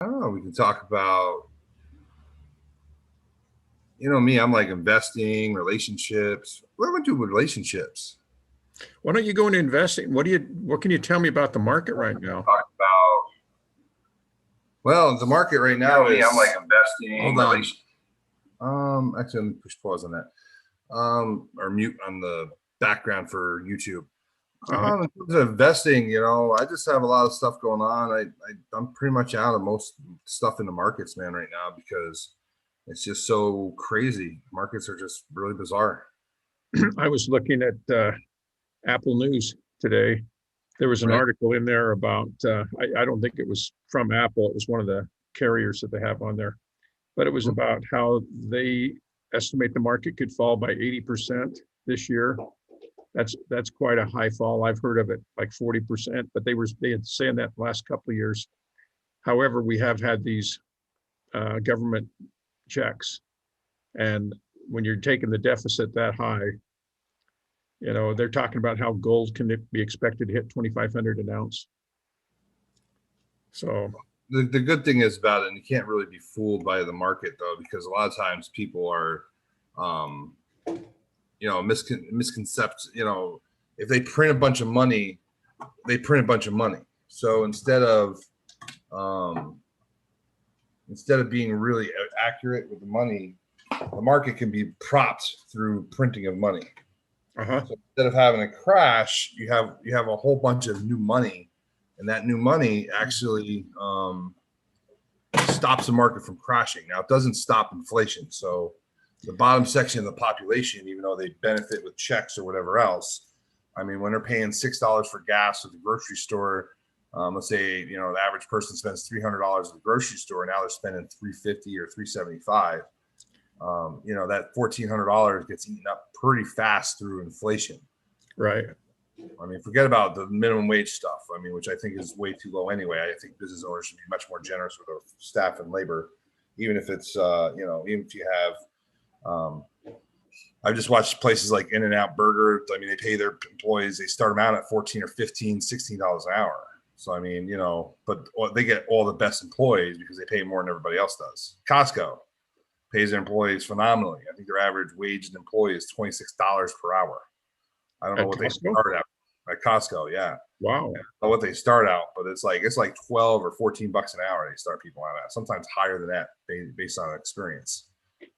I don't know. We can talk about, me. I'm like investing, relationships. What do I do with relationships? Why don't you go into investing? What can you tell me about the market right now? Talk about. Well, the market right now is. I'm like investing. Hold on. Actually, let me push pause on that. Or mute on the background for YouTube. In terms of investing, I just have a lot of stuff going on. I'm pretty much out of most stuff in the markets, man, right now because it's just so crazy. Markets are just really bizarre. I was looking at Apple News today. There was an Right. article in there about, I don't think it was from Apple, it was one of the carriers that they have on there, but it was Mhm. about how they estimate the market could fall by 80% this year. That's quite a high fall. I've heard of it like 40%, but they had saying that the last couple of years. However, we have had these government checks, and when you're taking the deficit that high, they're talking about how gold can be expected to hit 2,500 an ounce. So The good thing is about it, and you can't really be fooled by the market though, because a lot of times people are, um, misconceptions. If they print a bunch of money, they print a bunch of money. So um, instead of being really accurate with the money, the market can be propped through printing of money. So instead of having a crash, you have a whole bunch of new money, and that new money actually stops the market from crashing. Now it doesn't stop inflation. So the bottom section of the population, even though they benefit with checks or whatever else, I mean, when they're paying $6 for gas at the grocery store, let's say the average person spends $300 at the grocery store, now they're spending $350 or $375. That $1,400 gets eaten up pretty fast through inflation. right. I mean, forget about the minimum wage stuff. I mean, which I think is way too low anyway. I think business owners should be much more generous with their staff and labor, even if it's even if you have. I've just watched places like In-N-Out Burger. I mean, they pay their employees. They start them out at 14 or 15, $16 an hour. So I mean, but they get all the best employees because they pay more than everybody else does. Costco pays their employees phenomenally. I think their average wage an employee is $26 per hour. I don't know At what they Costco? start out at Costco. Yeah. Wow. I don't know what they start out, but it's like 12 or 14 bucks an hour they start people out at. Sometimes higher than that based on experience.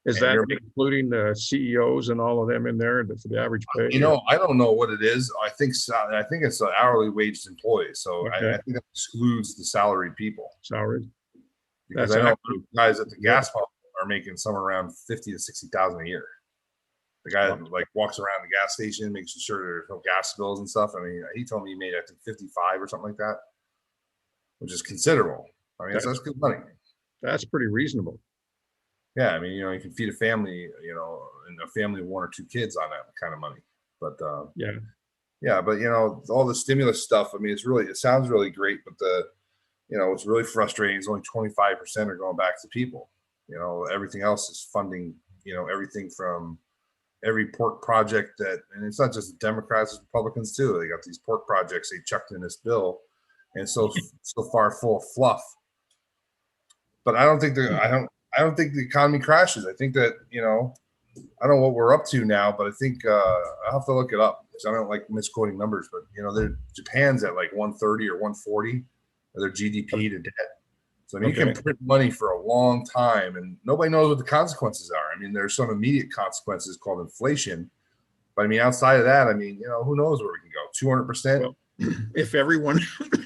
Is And that you're, including the CEOs and all of them in there for the average pay? I don't know what it is. I think it's an hourly waged employee. So I Okay, think that excludes the salaried people salary. because That's I know actually guys at the good. gas pump are making somewhere around 50 to 60,000 a year. The guy Wow. that like walks around the gas station, making sure there's no gas spills and stuff. I mean, he told me he made I think 55 or something like that, which is considerable. I mean, That's that's good money. that's pretty reasonable. Yeah, I mean, you can feed a family, and a family of one or two kids on that kind of money. But Yeah. yeah, but all the stimulus stuff. I mean, it sounds really great, but it's really frustrating. It's only 25% are going back to people. Everything else is funding. Everything from every pork project and it's not just the Democrats, it's Republicans too. They got these pork projects they chucked in this bill, and so far full of fluff. But I don't think the economy crashes. I think that I don't know what we're up to now, but I think I'll have to look it up because I don't like misquoting numbers. But Japan's at like 130 or 140 of their GDP to debt. So I mean, you Okay. can print money for a long time, and nobody knows what the consequences are. I mean, there's some immediate consequences called inflation, but I mean, outside of that, I mean, who knows where we can go? 200%. Well, if everyone,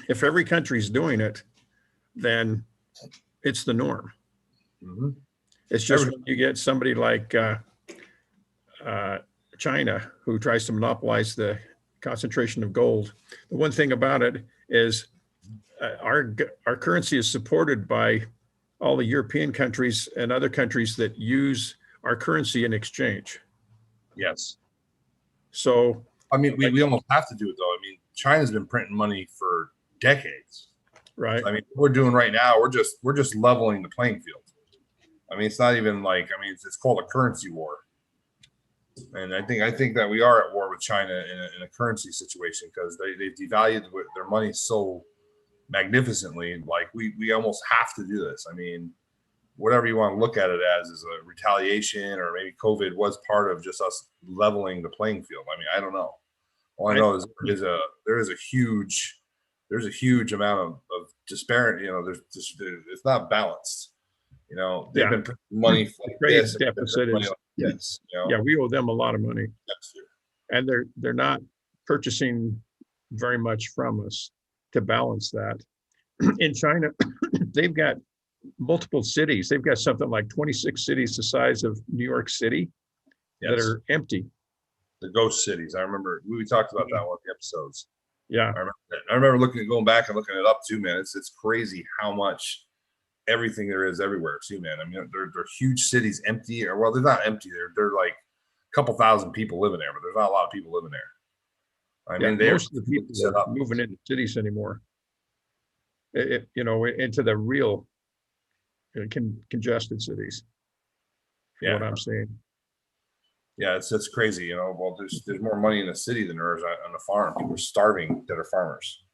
if every country's doing it, then it's the norm. Mm-hmm. It's just when you get somebody like uh, China who tries to monopolize the concentration of gold. The one thing about it is our currency is supported by all the European countries and other countries that use our currency in exchange. Yes. So, I mean, we almost have to do it though. I mean, China's been printing money for decades. right. So, I mean, what we're doing right now, we're just leveling the playing field. I mean, it's not even like it's called a currency war, and I think that we are at war with China in a currency situation because they've devalued their money so magnificently. Like we almost have to do this. I mean, whatever you want to look at it as is a retaliation, or maybe COVID was part of just us leveling the playing field. I mean, I don't know. All I I, know is there is a huge amount of disparity. It's not balanced. They've yeah, been putting money the like trade this, and deficit money is, like this. yeah, we owe them a lot of money, Next year. and they're not purchasing very much from us to balance that. In China, they've got multiple cities. They've got something like 26 cities the size of New York City that Yes, are empty. the ghost cities. I remember we talked about that one of the episodes. Yeah, I remember going back and looking it up too, man. It's crazy how much everything there is everywhere too, man. I mean, they're huge cities empty, or well, they're not empty. They're like a couple thousand people living there, but there's not a lot of people living there. I yeah. mean, they're Most of the people set are up. moving into cities anymore. Into the real congested cities. Yeah, What I'm saying. yeah, it's crazy. Well, there's more money in the city than there is on the farm. People are starving that are farmers.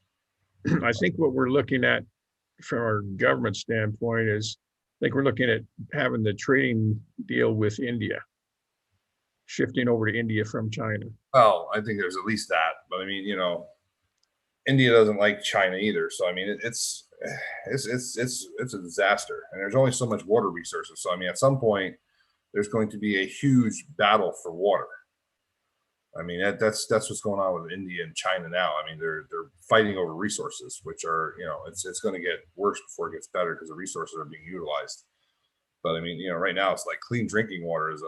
I think what we're looking at from our government standpoint is, I think we're looking at having the trading deal with India, shifting over to India from China. Well, I think there's at least that, but I mean, India doesn't like China either. So I mean, it's a disaster, and there's only so much water resources. So I mean, at some point, there's going to be a huge battle for water. I mean, that's what's going on with India and China now. I mean, they're fighting over resources, which are it's going to get worse before it gets better because the resources are being utilized. But I mean, right now it's like clean drinking water is a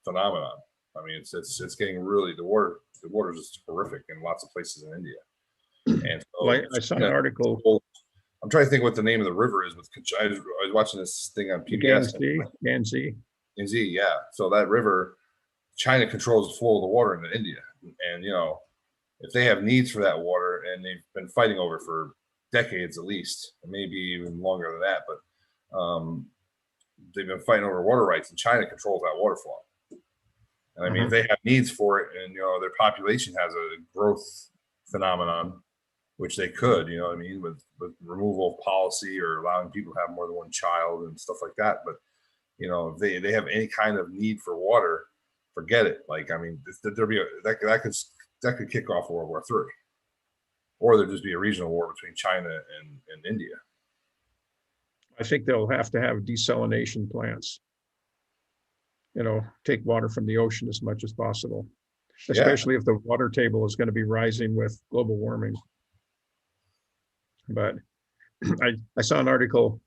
phenomenon. I mean, it's getting really the water is just horrific in lots of places in India. And so, Well, I saw an article. I'm trying to think what the name of the river is. I was watching this thing on PBS. Yangtze. Yangtze, yeah. So that river, China controls the flow of the water into India, and if they have needs for that water, and they've been fighting over it for decades at least, maybe even longer than that, but they've been fighting over water rights, and China controls that water flow. And I mean, if they have needs for it, and their population has a growth phenomenon, which they could, what I mean, with removal of policy or allowing people to have more than one child and stuff like that. But if they have any kind of need for water, forget it. Like, I mean, there'll be that could kick off World War III, or there'd just be a regional war between China and India. I think they'll have to have desalination plants. Take water from the ocean as much as possible, especially if the water table is going to be rising with global warming. But I saw an article.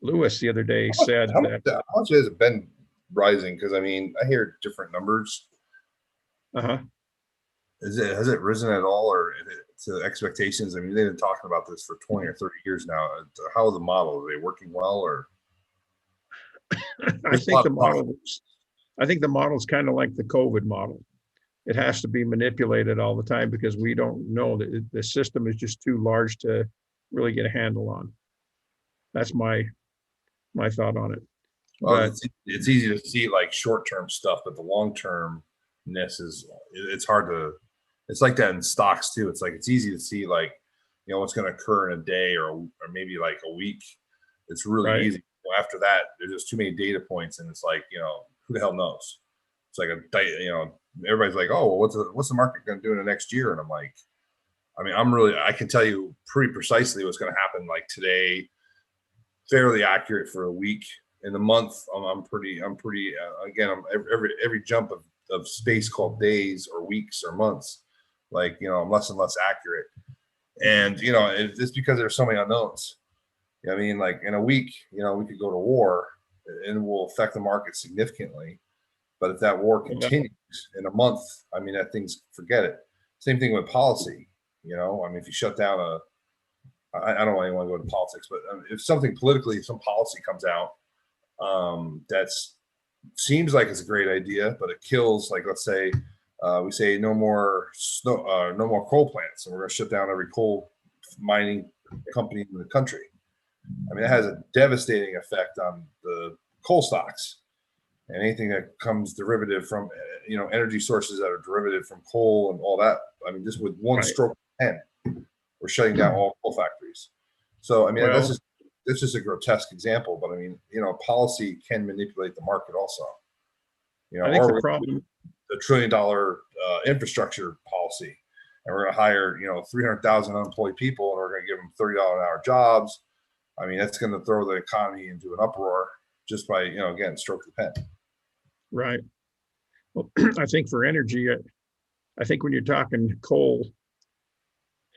Lewis the other day said how much has it been rising? Because I mean, I hear different numbers. Has it risen at all, or to expectations? I mean, they've been talking about this for 20 or 30 years now. How are the model? Are they working well, or? I think the model is kind of like the COVID model. It has to be manipulated all the time because we don't know that the system is just too large to really get a handle on. That's my thought on it. Well, it's easy to see like short-term stuff, but the long-termness it's hard to. It's like that in stocks too. It's like it's easy to see like what's going to occur in a day or maybe like a week. It's really easy. After that, there's just too many data points, and it's like who the hell knows? It's like everybody's like, oh, well, what's the market going to do in the next year? And I'm like, I mean, I can tell you pretty precisely what's going to happen like today, fairly accurate for a week. In the month, I'm pretty again, every jump of space called days or weeks or months, like I'm less and less accurate. And it's because there's so many unknowns. I mean, like in a week, we could go to war and it will affect the market significantly. But if that war continues in a month, I mean, forget it. Same thing with policy. I mean, if you shut down I don't really want to go into politics, but if some policy comes out that seems like it's a great idea, but it kills, like, let's say we say no more coal plants, and we're going to shut down every coal mining company in the country. I mean, it has a devastating effect on the coal stocks and anything that comes derivative from, energy sources that are derivative from coal and all that. I mean, just with one stroke of the pen, We're shutting down all coal factories. So I mean, Well, that's just a grotesque example, but I mean, policy can manipulate the market also. I think the Or problem, $1 trillion infrastructure policy, and we're going to hire 300,000 unemployed people, and we're going to give them $30 an hour jobs. I mean, that's going to throw the economy into an uproar just by again, stroke the pen. right? Well, I think for energy, I think when you're talking coal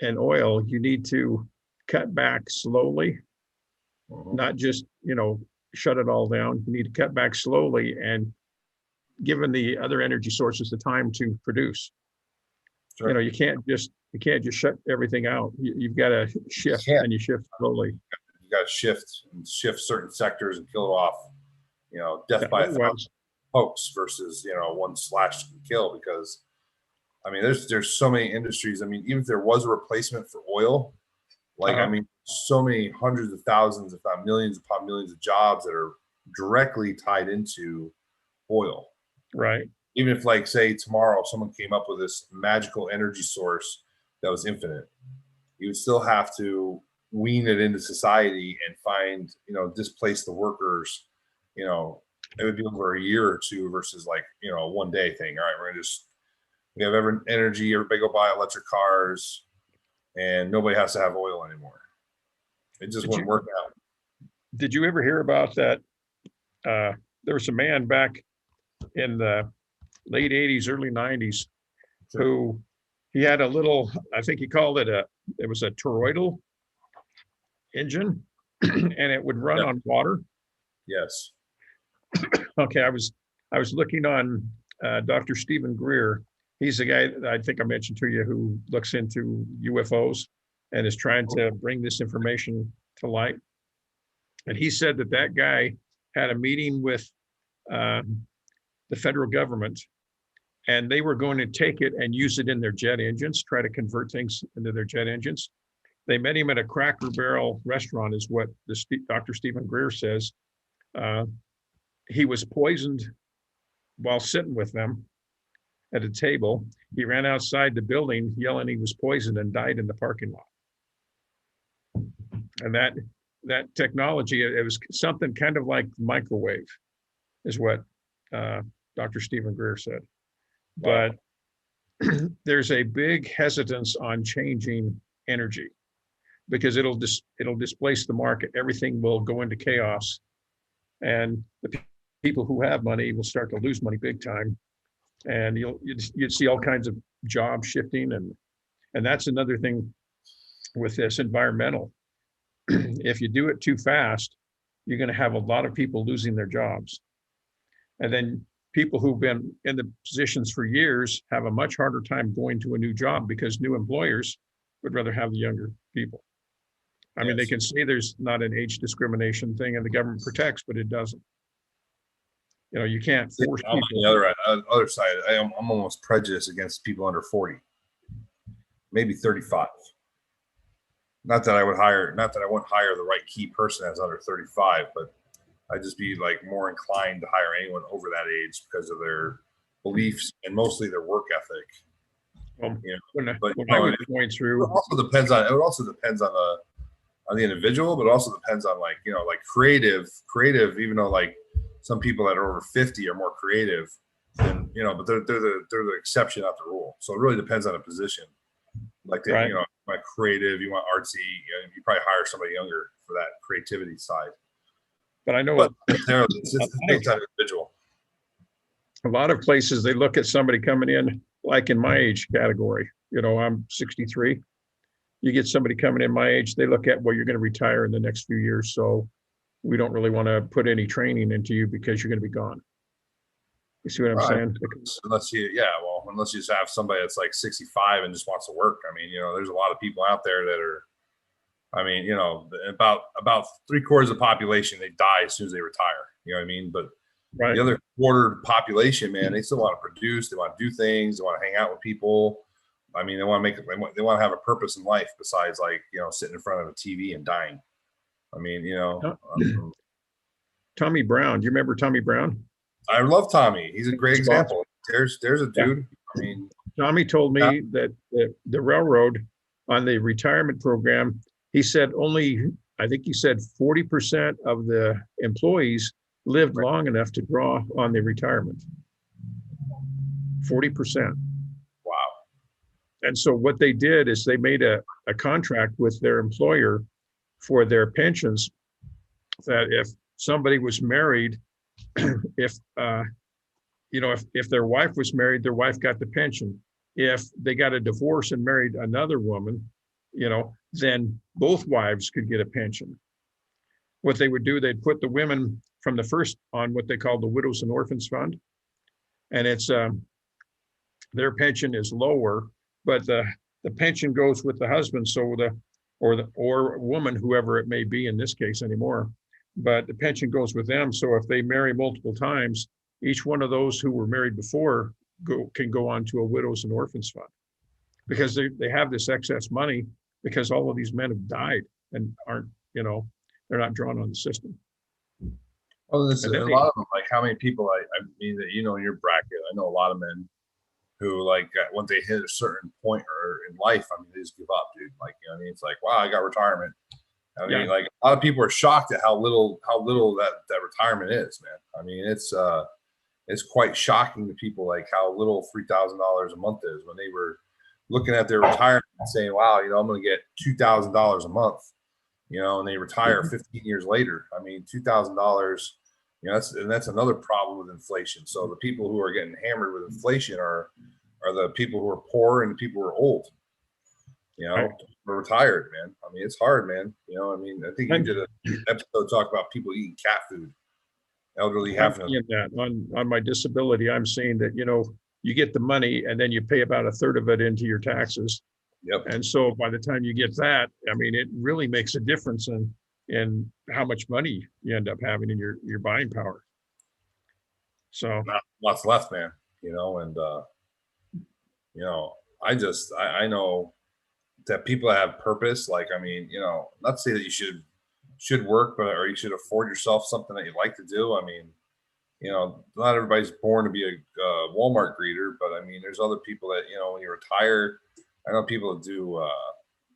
and oil, you need to cut back slowly, not just, shut it all down. You need to cut back slowly and given the other energy sources the time to produce. Sure. You can't just shut everything out. You've got to shift, and you shift slowly. You got to shift certain sectors and kill it off. Death by a thousand folks versus one slash kill, because I mean there's so many industries. I mean, even if there was a replacement for oil, like I mean, so many hundreds of thousands, if not millions upon millions of jobs that are directly tied into oil. Right. Even if, like, say tomorrow someone came up with this magical energy source that was infinite, you would still have to wean it into society and find, displace the workers. It would be over a year or two versus like, a 1 day thing. All right, we have energy, everybody go buy electric cars, and nobody has to have oil anymore. It just wouldn't work out. Did you ever hear about that? There was a man back in the late 80s, early 90s, who he had a little, I think he called it it was a toroidal engine, and it would run on water. Yes. Okay, I was looking on Dr. Stephen Greer. He's the guy that I think I mentioned to you who looks into UFOs and is trying to bring this information to light. And he said that guy had a meeting with the federal government, and they were going to take it and use it in their jet engines, try to convert things into their jet engines. They met him at a Cracker Barrel restaurant, is what Dr. Stephen Greer says. He was poisoned while sitting with them at a table. He ran outside the building yelling he was poisoned and died in the parking lot. And that technology, it was something kind of like microwave, is what Dr. Stephen Greer said. But there's a big hesitance on changing energy because it'll displace the market. Everything will go into chaos, and the people who have money will start to lose money big time, and you'd see all kinds of job shifting, and that's another thing with this environmental. If you do it too fast, you're going to have a lot of people losing their jobs, and then people who've been in the positions for years have a much harder time going to a new job because new employers would rather have the younger people. I mean, they can say there's not an age discrimination thing and the government protects, but it doesn't. You can't force people. On the other side, I'm almost prejudiced against people under 40, maybe 35. Not that I wouldn't hire the right key person as under 35, but I'd just be like more inclined to hire anyone over that age because of their beliefs and mostly their work ethic. When I was going through, it also depends on the individual, but it also depends on like creative, even though like some people that are over 50 are more creative, and but they're the exception, not the rule. So it really depends on the position. Like right. You want creative, you want artsy, you probably hire somebody younger for that creativity side. But I know it's based on individual. A lot of places they look at somebody coming in like in my age category. I'm 63. You get somebody coming in my age, they look at, well, you're going to retire in the next few years, so we don't really want to put any training into you because you're going to be gone. You see what I'm saying? Unless you just have somebody that's like 65 and just wants to work. I mean, there's a lot of people out there that are, I mean, about 3/4 of the population, they die as soon as they retire. You know what I mean? But the other quarter of the population, man, they still want to produce. They want to do things. They want to hang out with people. I mean, they want to have a purpose in life besides like, sitting in front of a TV and dying. I mean, Tommy Brown. Do you remember Tommy Brown? I love Tommy. He's a great example. There's a dude. I mean, Tommy told me that the railroad on the retirement program, he said only, I think he said 40% of the employees lived long enough to draw on the retirement. 40%. Wow. And so what they did is they made a contract with their employer for their pensions, that if somebody was married, if if their wife was married, their wife got the pension. If they got a divorce and married another woman, then both wives could get a pension. What they would do, they'd put the women from the first on what they call the Widows and Orphans Fund, and it's their pension is lower, but the pension goes with the husband, so or woman, whoever it may be in this case anymore, but the pension goes with them. So if they marry multiple times, each one of those who were married before can go on to a Widows and Orphans Fund, because they have this excess money because all of these men have died and aren't, they're not drawn on the system. Well, this is a lot of them, like how many people I mean that in your bracket, I know a lot of men who, like, once they hit a certain point or in life, I mean, they just give up, dude. Like, it's like, wow, I got retirement. I mean, like, a lot of people are shocked at how little that retirement is, man. I mean, it's quite shocking to people, like how little $3,000 a month is, when they were looking at their retirement and saying, wow, I'm going to get $2,000 a month, and they retire 15 years later. I mean, $2,000, that's another problem with inflation. So the people who are getting hammered with inflation are the people who are poor and the people who are old, are retired, man. I mean, it's hard, man. I mean, I think you did an episode talk about people eating cat food. Elderly having that on my disability. I'm saying that you get the money and then you pay about a third of it into your taxes. Yep. And so by the time you get that, I mean, it really makes a difference in how much money you end up having in your buying power. So not lots left, man. And I know that people that have purpose, like, I mean, not to say that you should work, or you should afford yourself something that you like to do. I mean, not everybody's born to be a Walmart greeter, but I mean, there's other people that, when you retire, I know people that do,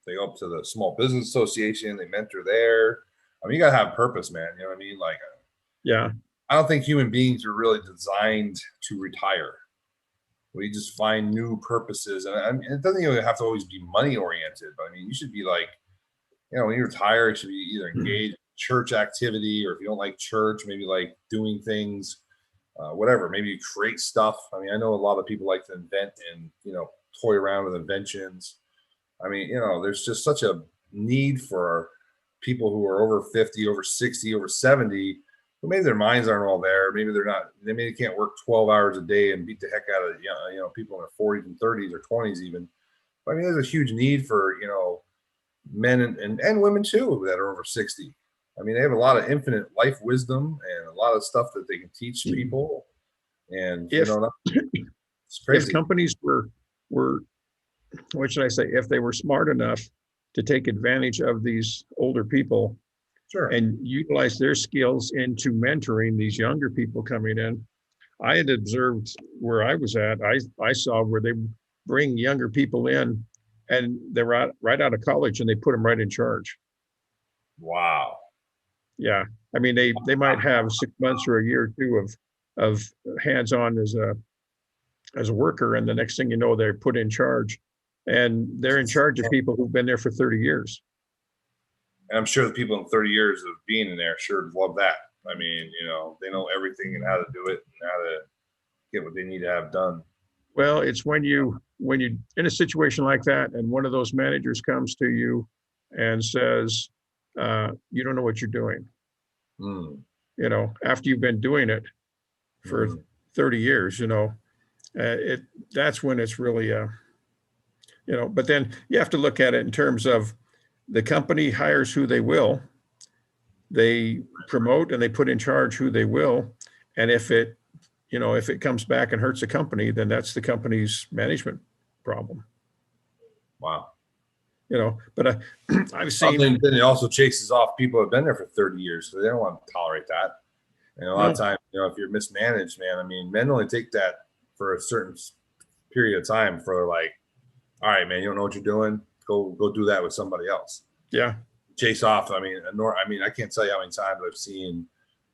they go up to the Small Business Association, they mentor there. I mean, you gotta have purpose, man. You know what I mean? Like, yeah, I don't think human beings are really designed to retire. We just find new purposes, and I mean, it doesn't even have to always be money oriented. But I mean, you should be like, when you retire, you should be either engaged in church activity, or if you don't like church, maybe like doing things, whatever. Maybe you create stuff. I mean, I know a lot of people like to invent and toy around with inventions. I mean, there's just such a need for people who are over 50, over 60, over 70. But maybe their minds aren't all there. Maybe they're not. Maybe they can't work 12 hours a day and beat the heck out of people in their 40s and 30s or 20s even. But I mean, there's a huge need for men and women too that are over 60. I mean, they have a lot of infinite life wisdom and a lot of stuff that they can teach people. And it's crazy. If companies were what should I say? If they were smart enough to take advantage of these older people, sure, and utilize their skills into mentoring these younger people coming in. I had observed where I was at, I saw where they bring younger people in and they're right out of college and they put them right in charge. Wow. Yeah. I mean, they might have 6 months or a year or two of hands-on as a worker. And the next thing you know, they're put in charge, and they're in charge of people who've been there for 30 years. And I'm sure the people in 30 years of being in there sure love that. I mean, they know everything and how to do it and how to get what they need to have done. Well, it's when you're in a situation like that, and one of those managers comes to you and says, you don't know what you're doing. After you've been doing it for 30 years, that's when it's really, but then you have to look at it in terms of the company hires who they will, they promote and they put in charge who they will. And if it comes back and hurts the company, then that's the company's management problem. Wow. But I've seen. Then it also chases off people who have been there for 30 years. So they don't want to tolerate that. And a lot of times, if you're mismanaged, man, I mean, men only take that for a certain period of time for, like, all right, man, you don't know what you're doing. go do that with somebody else. Yeah. Chase off. I mean, I can't tell you how many times I've seen,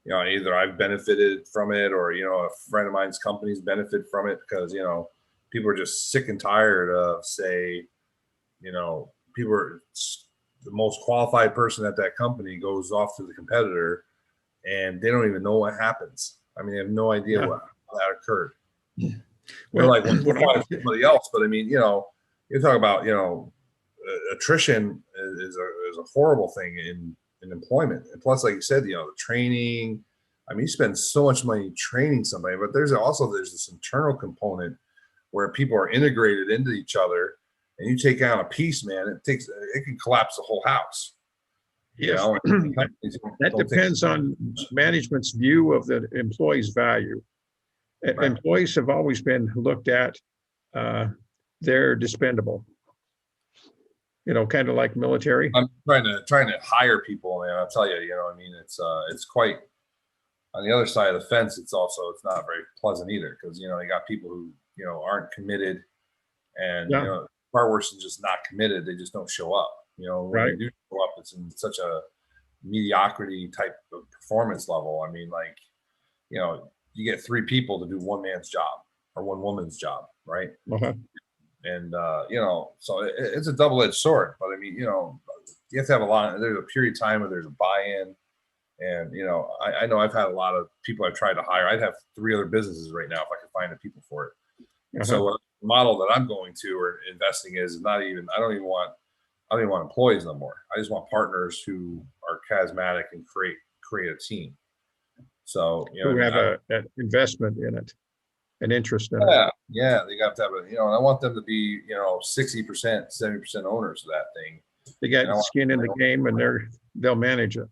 either I've benefited from it or, a friend of mine's companies benefit from it because, people are just sick and tired of, say, people are the most qualified person at that company goes off to the competitor and they don't even know what happens. I mean, they have no idea Yeah. how that occurred. They're Well, like, well, we'll find somebody else. But I mean, you talk about, attrition is a horrible thing in employment. And plus, like you said, the training. I mean, you spend so much money training somebody, but there's this internal component where people are integrated into each other, and you take out a piece, man, it can collapse the whole house. yes. That depends on management's view of the employee's value. Right. Employees have always been looked at, they're dispendable. Kind of like military. I'm trying to hire people, man. I'll tell you, I mean, it's quite on the other side of the fence. It's not very pleasant either because you got people who aren't committed, and far worse than just not committed. They just don't show up. When they do show up, it's in such a mediocrity type of performance level. I mean, like, you get 3 people to do one man's job or one woman's job, right? Uh-huh. And so it's a double-edged sword. But I mean, you have to have there's a period of time where there's a buy-in. And I know I've had a lot of people I've tried to hire. I'd have 3 other businesses right now if I could find the people for it. Uh-huh. So the model that I'm going to or investing is not even. I don't even want employees no more. I just want partners who are charismatic and create a team. So who have an investment in it, an interest in it. Yeah, they got to have and I want them to be 60%, 70% owners of that thing. They got skin in the game, and they'll manage it.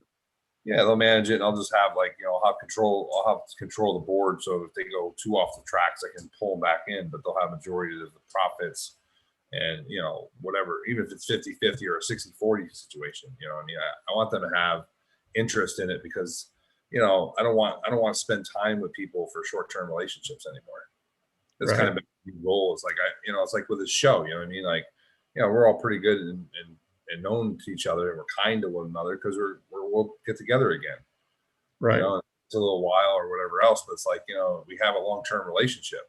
Yeah, they'll manage it. And I'll just have I'll have control of the board. So if they go too off the tracks, I can pull them back in, but they'll have majority of the profits and, whatever, even if it's 50-50 or a 60-40 situation, I mean, I want them to have interest in it because, I don't want to spend time with people for short-term relationships anymore. That's kind of the goal. It's like, it's like with this show, you know what I mean? Like, we're all pretty good and known to each other, and we're kind to one another because we'll get together again. Right. It's a little while or whatever else, but it's like, we have a long-term relationship,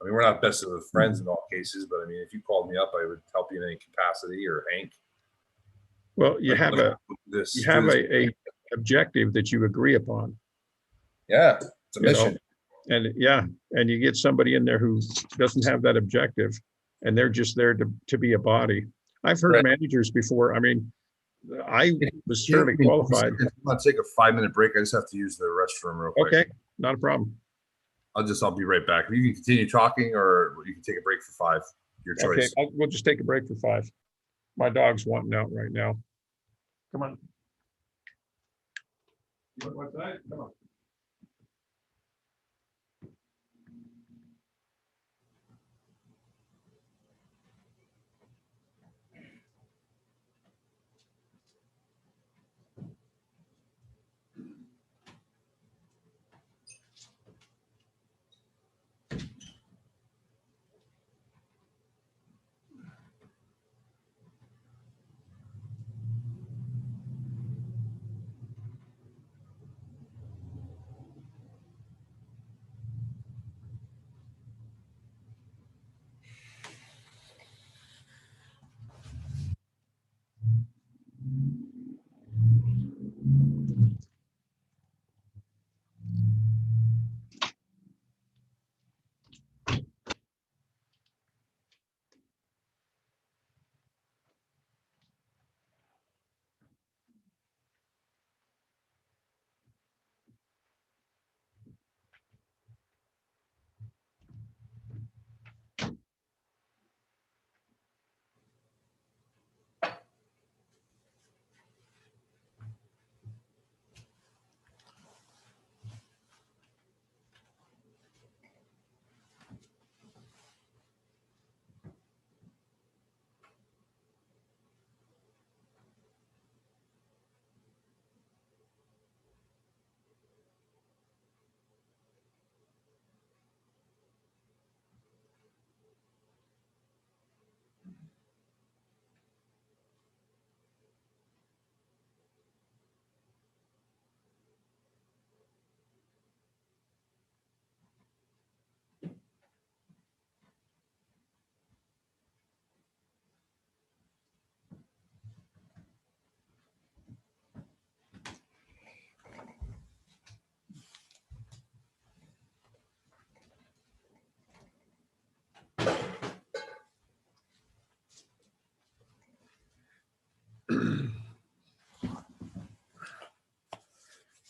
I mean, we're not best of friends in all cases, but I mean, if you called me up, I would help you in any capacity, or Hank. Well, you have a objective that you agree upon. Yeah, it's a mission. And you get somebody in there who doesn't have that objective, and they're just there to be a body. I've heard managers before. I mean, I was fairly qualified. I'm going to take a 5-minute break. I just have to use the restroom real quick. Okay, not a problem. I'll be right back. You can continue talking, or you can take a break for 5. Your choice. Okay, we'll just take a break for 5. My dog's wanting out right now. Come on. What's that? Come on.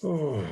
Oh.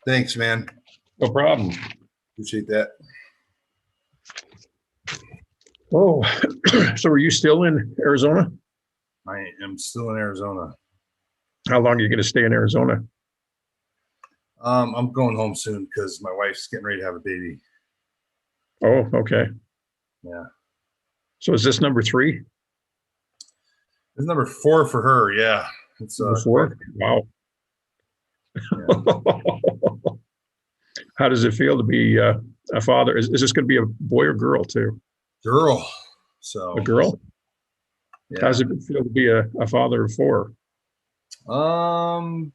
Thanks, man. No problem. Appreciate that. Oh, so are you still in Arizona? I am still in Arizona. How long are you going to stay in Arizona? I'm going home soon because my wife's getting ready to have a baby. Oh, okay. Yeah. So is this number 3? It's number 4 for her. Yeah. It's Number 4? Wow. Yeah. How does it feel to be a father? Is this going to be a boy or girl too? Girl. So A girl? yeah. How does it feel to be a father of 4? I'm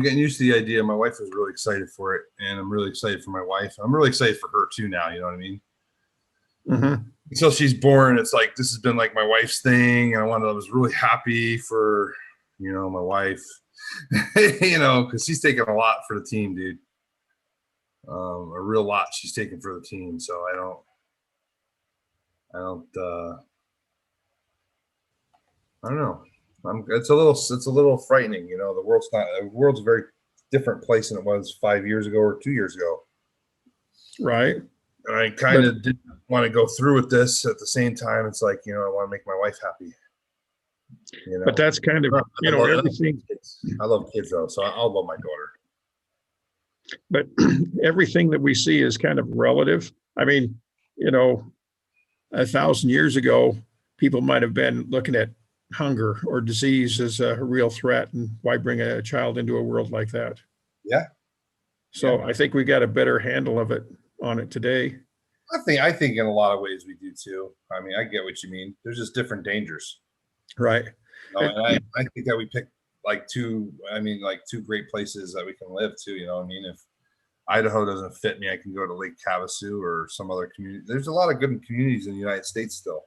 getting used to the idea. My wife was really excited for it, and I'm really excited for my wife. I'm really excited for her too now. You know what I mean? Mm-hmm. Until she's born, it's like this has been like my wife's thing. And I was really happy for, my wife, because she's taking a lot for the team, dude. A real lot she's taking for the team. So I don't know. It's a little frightening. The world's a very different place than it was 5 years ago or 2 years ago. Right. And I kind of didn't want to go through with this. At the same time, it's like, I want to make my wife happy. But that's kind of, everything. I love kids though, so I'll love my daughter. But everything that we see is kind of relative. I mean, 1,000 years ago, people might have been looking at hunger or disease as a real threat, and why bring a child into a world like that? Yeah. So I think we got a better handle on it today. I think in a lot of ways we do too. I mean, I get what you mean. There's just different dangers. Right. And I think that we picked two great places that we can live too. You know what I mean? Idaho doesn't fit me, I can go to Lake Havasu or some other community. There's a lot of good communities in the United States still.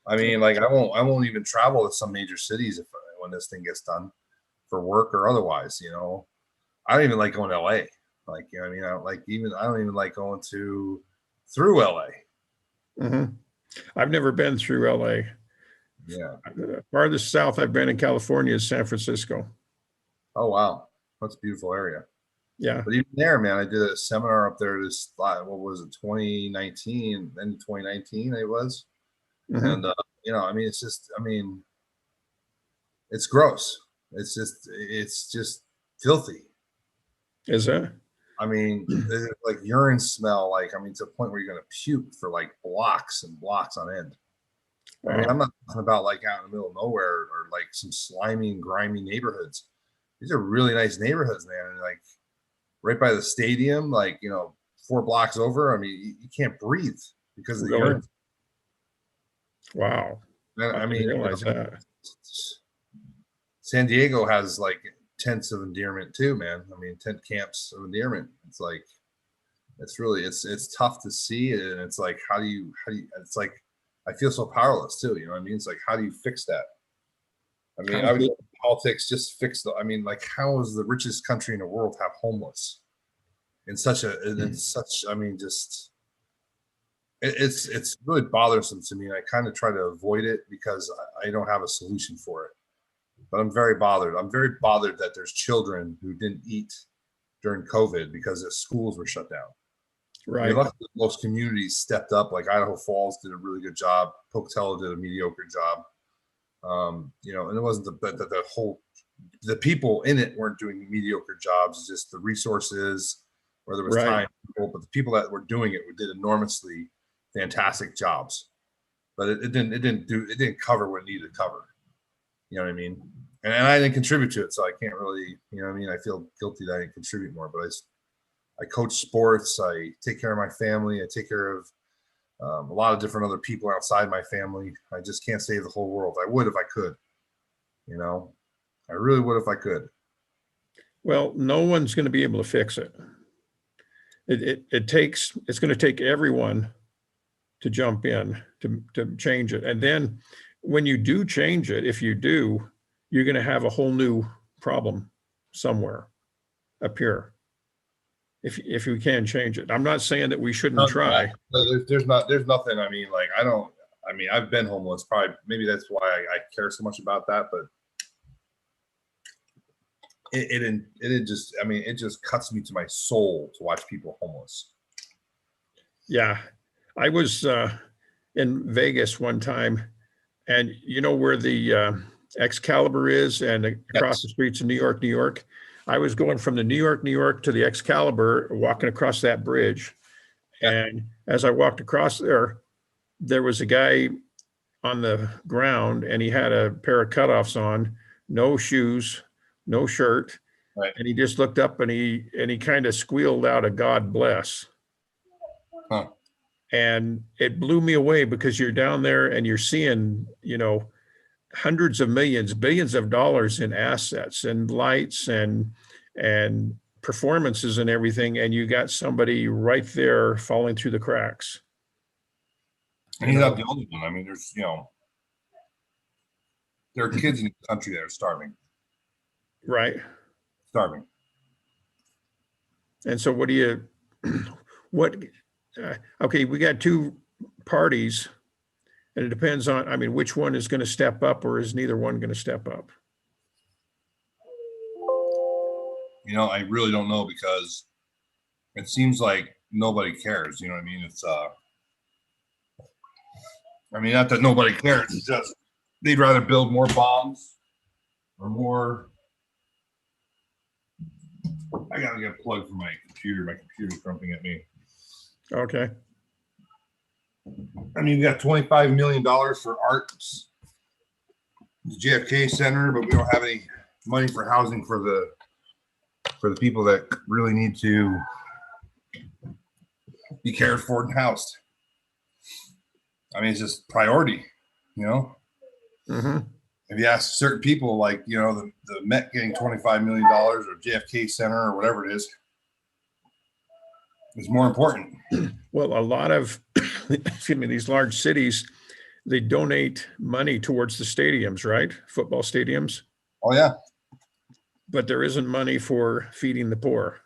I mean, like I won't even travel to some major cities if when this thing gets done for work or otherwise. I don't even like going to LA. Like, I mean, I don't even like going through LA. Mm-hmm. I've never been through LA. Yeah. Farthest south I've been in California is San Francisco. Oh wow, that's a beautiful area. Yeah. But even there, man, I did a seminar up there what was it, 2019, then 2019 it was. Mm-hmm. And I mean, it's just, I mean, it's gross. It's just filthy. Is that? I mean, like urine smell, like, I mean, to the point where you're gonna puke for like blocks and blocks on end. I mean, Wow. I'm not talking about like out in the middle of nowhere or like some slimy and grimy neighborhoods. These are really nice neighborhoods, man. And like right by the stadium, like, 4 blocks over. I mean, you can't breathe because of the Really? urine. Wow. I I didn't mean, realize that. San Diego has like tents of endearment too, man. I mean, tent camps of endearment. It's like, it's tough to see, and it's like, it's like, I feel so powerless too. You know what I mean? It's like, how do you fix that? I mean, How- obviously politics just fix I mean, like, how is the richest country in the world have homeless I mean, just it's really bothersome to me. I kind of try to avoid it because I don't have a solution for it. But I'm very bothered. I'm very bothered that there's children who didn't eat during COVID because the schools were shut down. I mean, Right. luckily most communities stepped up. Like Idaho Falls did a really good job. Pocatello did a mediocre job. And it wasn't the people in it weren't doing mediocre jobs. It's just the resources, where there was Right. time, but the people that were doing it did enormously fantastic jobs. But it didn't cover what it needed to cover. You know what I mean? And I didn't contribute to it, so I can't really, you know what I mean? I feel guilty that I didn't contribute more, but I coach sports. I take care of my family. I take care of a lot of different other people outside my family. I just can't save the whole world. I would if I could, you know, I really would if I could. Well, no one's going to be able to fix it. It's going to take everyone to jump in to change it. And then when you do change it, if you do, you're going to have a whole new problem somewhere appear. If we can change it. I'm not saying that we shouldn't try. There's nothing. I mean, like, I mean, I've been homeless. Probably, maybe that's why I care so much about that. But I mean, it just cuts me to my soul to watch people homeless. Yeah. I was in Vegas one time, and you know where the Excalibur is, and across the Yes. streets of New York, New York. I was going from the New York to the Excalibur, walking across that bridge. Yeah. And as I walked across there was a guy on the ground, and he had a pair of cutoffs on, no shoes, no shirt. Right. And he just looked up and he kind of squealed out a God bless. Huh. And it blew me away because you're down there and you're seeing, hundreds of millions, billions of dollars in assets and lights and performances and everything, and you got somebody right there falling through the cracks. And he's not the only one. I mean, there are kids in the country that are starving. Right. Starving. And so okay, we got two parties, and it depends on, I mean, which one is going to step up, or is neither one going to step up? I really don't know, because it seems like nobody cares. You know what I mean? I mean, not that nobody cares. It's just they'd rather build more bombs or more. I gotta get plugged for my computer. My computer's crumping at me. Okay. I mean, we got $25 million for arts, the JFK Center, but we don't have any money for housing for the people that really need to be cared for and housed. I mean, it's just priority, Mm-hmm. If you ask certain people, like, the Met getting $25 million or JFK Center or whatever it is, is more important. Well, a lot of, excuse me, these large cities, they donate money towards the stadiums, right? Football stadiums, Oh yeah. but there isn't money for feeding the poor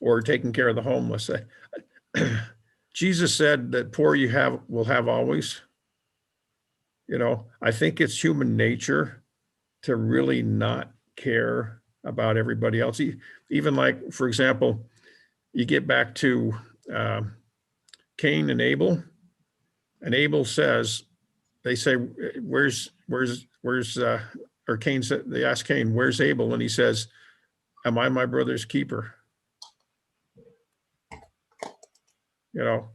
or taking care of the homeless. Jesus said that poor you have will have always. You know, I think it's human nature to really not care about everybody else. Even like, for example, you get back to Cain and Abel says, they say, or Cain said, they ask Cain, where's Abel? And he says, am I my brother's keeper? You know,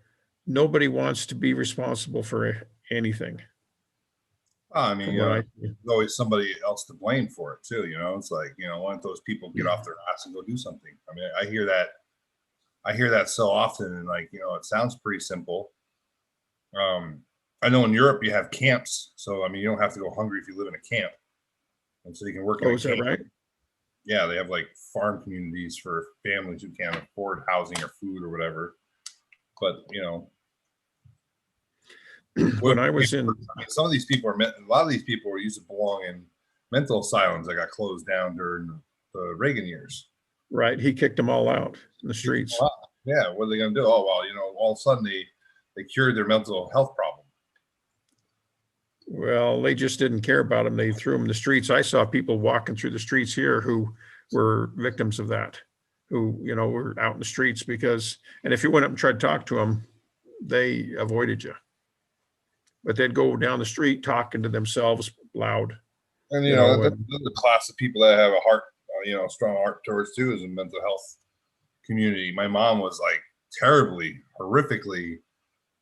nobody wants to be responsible for anything. I mean, From you what know, I, there's always somebody else to blame for it too. You know, it's like, you know, why don't those people get off their ass and go do something? I mean, I hear that so often, and like, you know, it sounds pretty simple. I know in Europe you have camps, so I mean, you don't have to go hungry if you live in a camp, and so you can work in oh, a is that camp. right? Yeah, they have like farm communities for families who can't afford housing or food or whatever. But you know, When I was in, I mean, some of these people a lot of these people were used to belong in mental asylums that got closed down during the Reagan years. right, he kicked them all out in the streets. Yeah, what are they going to do? Oh well, you know, all of a sudden they cured their mental health problem. Well, they just didn't care about them. They threw them in the streets. I saw people walking through the streets here who were victims of that, who, you know, were out in the streets because, and if you went up and tried to talk to them, they avoided you. But they'd go down the street talking to themselves loud, And you you know, know, and the class of people that have a heart, you know, strong heart towards too is a mental health community. My mom was like terribly, horrifically,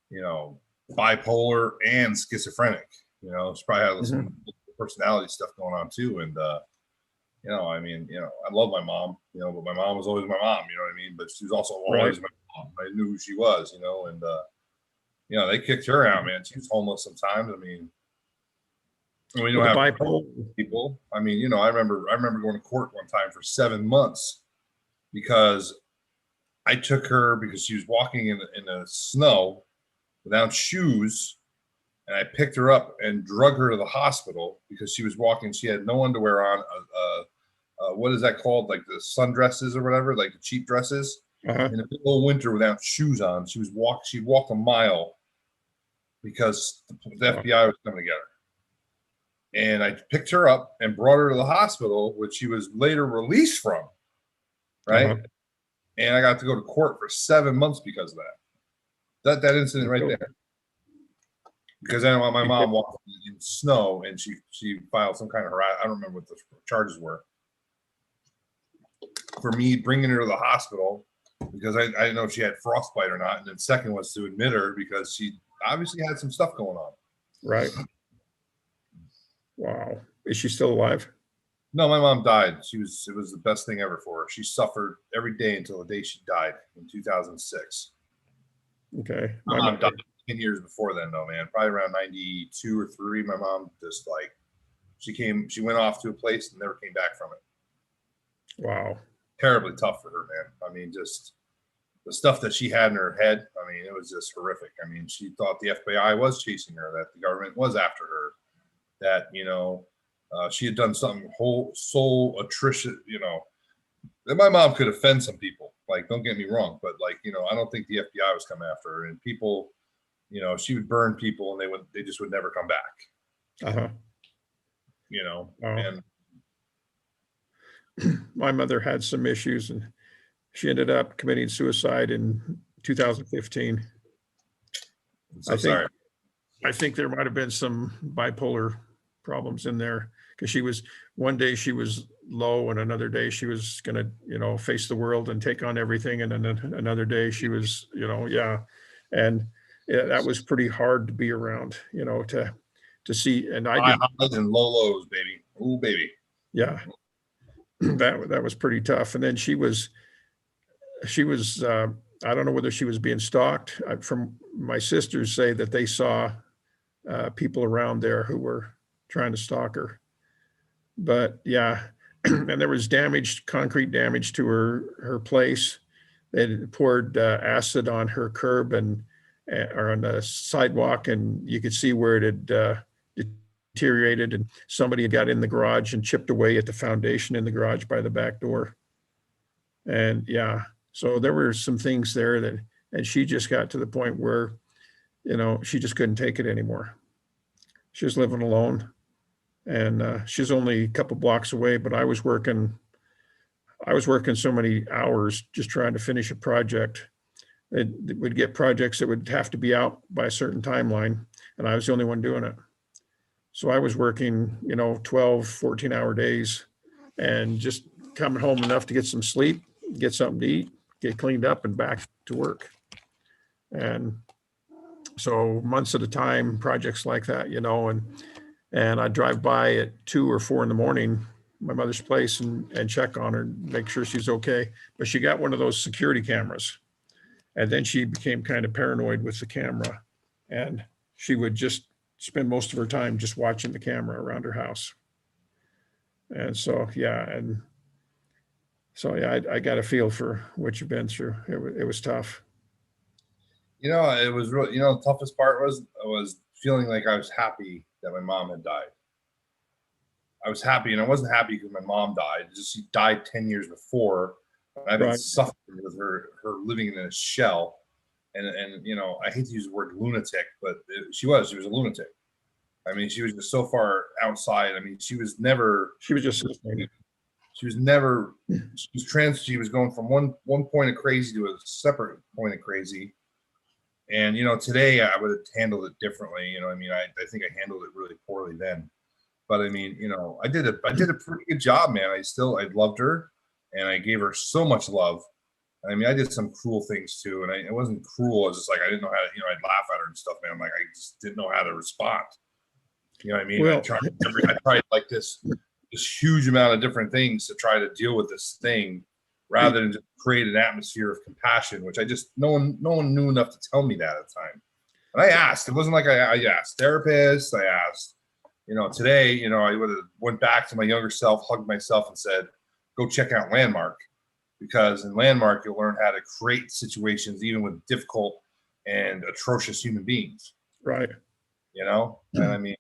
you know, bipolar and schizophrenic. You know, she probably had some personality stuff going on too. And you know, I mean, you know, I love my mom, you know, but my mom was always my mom, you know what I mean? But she was also always my mom. I knew who she was, you know, and you know, they kicked her out, man. She was homeless sometimes. I mean, we don't the have bipolar. people. I mean, you know, I remember going to court one time for 7 months because I took her because she was walking in the snow without shoes, and I picked her up and drug her to the hospital because she was walking. She had no underwear on. What is that called? Like the sundresses or whatever, like the cheap dresses. In the middle of winter without shoes on. She walked a mile because the FBI was coming to get her. And I picked her up and brought her to the hospital, which she was later released from. Right. And I got to go to court for 7 months because of that. That incident right there. Because then my mom walked in snow and she filed some kind of harassment. I don't remember what the charges were for me bringing her to the hospital because I didn't know if she had frostbite or not. And then second was to admit her because she obviously had some stuff going on. Right. Wow. Is she still alive? No, my mom died. It was the best thing ever for her. She suffered every day until the day she died in 2006. Okay. My mom died 10 years before then, though, man. Probably around 92 or 3. My mom just like she went off to a place and never came back from it. Wow. Terribly tough for her, man. I mean, just the stuff that she had in her head. I mean, it was just horrific. I mean, she thought the FBI was chasing her, that the government was after her, that, you know, she had done something soul atrocious, you know. And my mom could offend some people. Like, don't get me wrong, but like, you know, I don't think the FBI was coming after her. And people, you know, she would burn people, and they just would never come back. You know, and my mother had some issues, and she ended up committing suicide in 2015. So sorry. I think there might have been some bipolar problems in there because one day she was low and another day she was going to, you know, face the world and take on everything. And then another day she was, you know, And that was pretty hard to be around, you know, to see. And high highs and low lows, baby. Ooh, baby. Yeah. That was pretty tough. And then she was, I don't know whether she was being stalked. From my sisters say that they saw people around there who were trying to stalk her. But yeah, and there was concrete damage to her place. they poured acid on her curb and or on the sidewalk, and you could see where it had deteriorated, and somebody had got in the garage and chipped away at the foundation in the garage by the back door. And yeah, so there were some things there that, and she just got to the point where, you know, she just couldn't take it anymore. She was living alone, and she's only a couple blocks away, but I was working so many hours just trying to finish a project. It would get projects that would have to be out by a certain timeline, and I was the only one doing it. So I was working, you know, 12, 14-hour days and just coming home enough to get some sleep, get something to eat, get cleaned up and back to work. And so months at a time, projects like that, you know, and I'd drive by at 2 or 4 in the morning, my mother's place, and check on her, make sure she's okay. But she got one of those security cameras. And then she became kind of paranoid with the camera. And she would just spend most of her time just watching the camera around her house. And so, yeah. And so, yeah, I got a feel for what you've been through. It was tough. You know, it was really, you know, the toughest part was feeling like I was happy that my mom had died. I was happy, and I wasn't happy because my mom died. Just she died 10 years before. I've been suffering with her living in a shell. And you know, I hate to use the word lunatic, but she was a lunatic. I mean, she was just so far outside. I mean, she was never. She was just. She was never. She was going from one point of crazy to a separate point of crazy. And you know, today I would have handled it differently. You know, I mean, I think I handled it really poorly then. But I mean, you know, I did a pretty good job, man. I loved her, and I gave her so much love. I mean, I did some cruel things too, and it wasn't cruel. It's just like I didn't know how to, you know, I'd laugh at her and stuff, man. I'm like, I just didn't know how to respond. You know what I mean? Well, I tried like this huge amount of different things to try to deal with this thing, rather than just create an atmosphere of compassion, which I just no one knew enough to tell me that at the time. And I asked. It wasn't like I asked therapists. I asked. You know, today, you know, I would have went back to my younger self, hugged myself, and said, "Go check out Landmark." Because in Landmark, you'll learn how to create situations even with difficult and atrocious human beings. Right. You know, and I mean,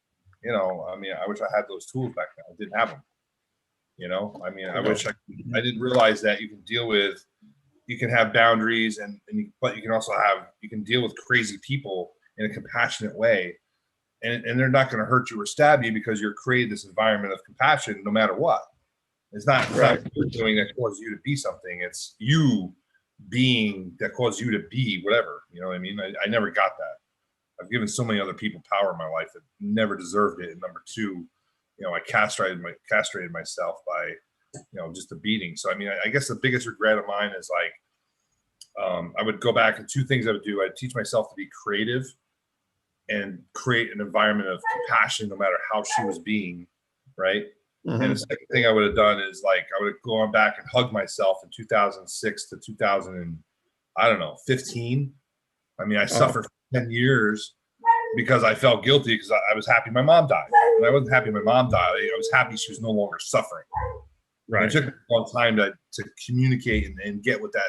I wish I had those tools back then. I didn't have them. You know, I mean, I wish I didn't realize that you can have boundaries, but you can deal with crazy people in a compassionate way, and they're not going to hurt you or stab you because you're creating this environment of compassion no matter what. It's not you're doing that causes you to be something. It's you being that caused you to be whatever. You know what I mean? I never got that. I've given so many other people power in my life that never deserved it. And number two, you know, I castrated myself by, you know, just a beating. So I mean, I guess the biggest regret of mine is like, I would go back, and two things I would do. I'd teach myself to be creative and create an environment of compassion no matter how she was being, right? Mm-hmm. And the second thing I would have done is like I would have gone back and hugged myself in 2006 to 2015. I mean, I suffered for 10 years because I felt guilty because I was happy my mom died. And I wasn't happy my mom died. I was happy she was no longer suffering. Right. And it took a long time to communicate and get what that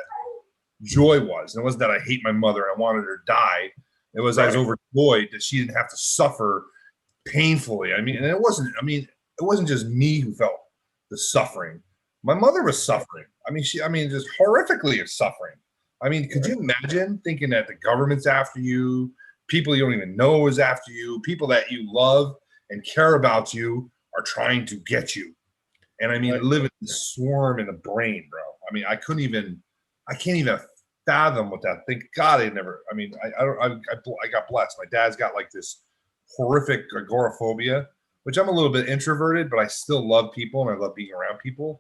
joy was. And it wasn't that I hate my mother and I wanted her to die. It was I was overjoyed that she didn't have to suffer painfully. I mean, and it wasn't just me who felt the suffering. My mother was suffering. I mean, just horrifically suffering. I mean, could you imagine thinking that the government's after you, people you don't even know is after you, people that you love and care about you are trying to get you? And I mean, live in the swarm in the brain, bro. I mean, I can't even fathom what that. Thank God I got blessed. My dad's got like this horrific agoraphobia, which I'm a little bit introverted, but I still love people and I love being around people.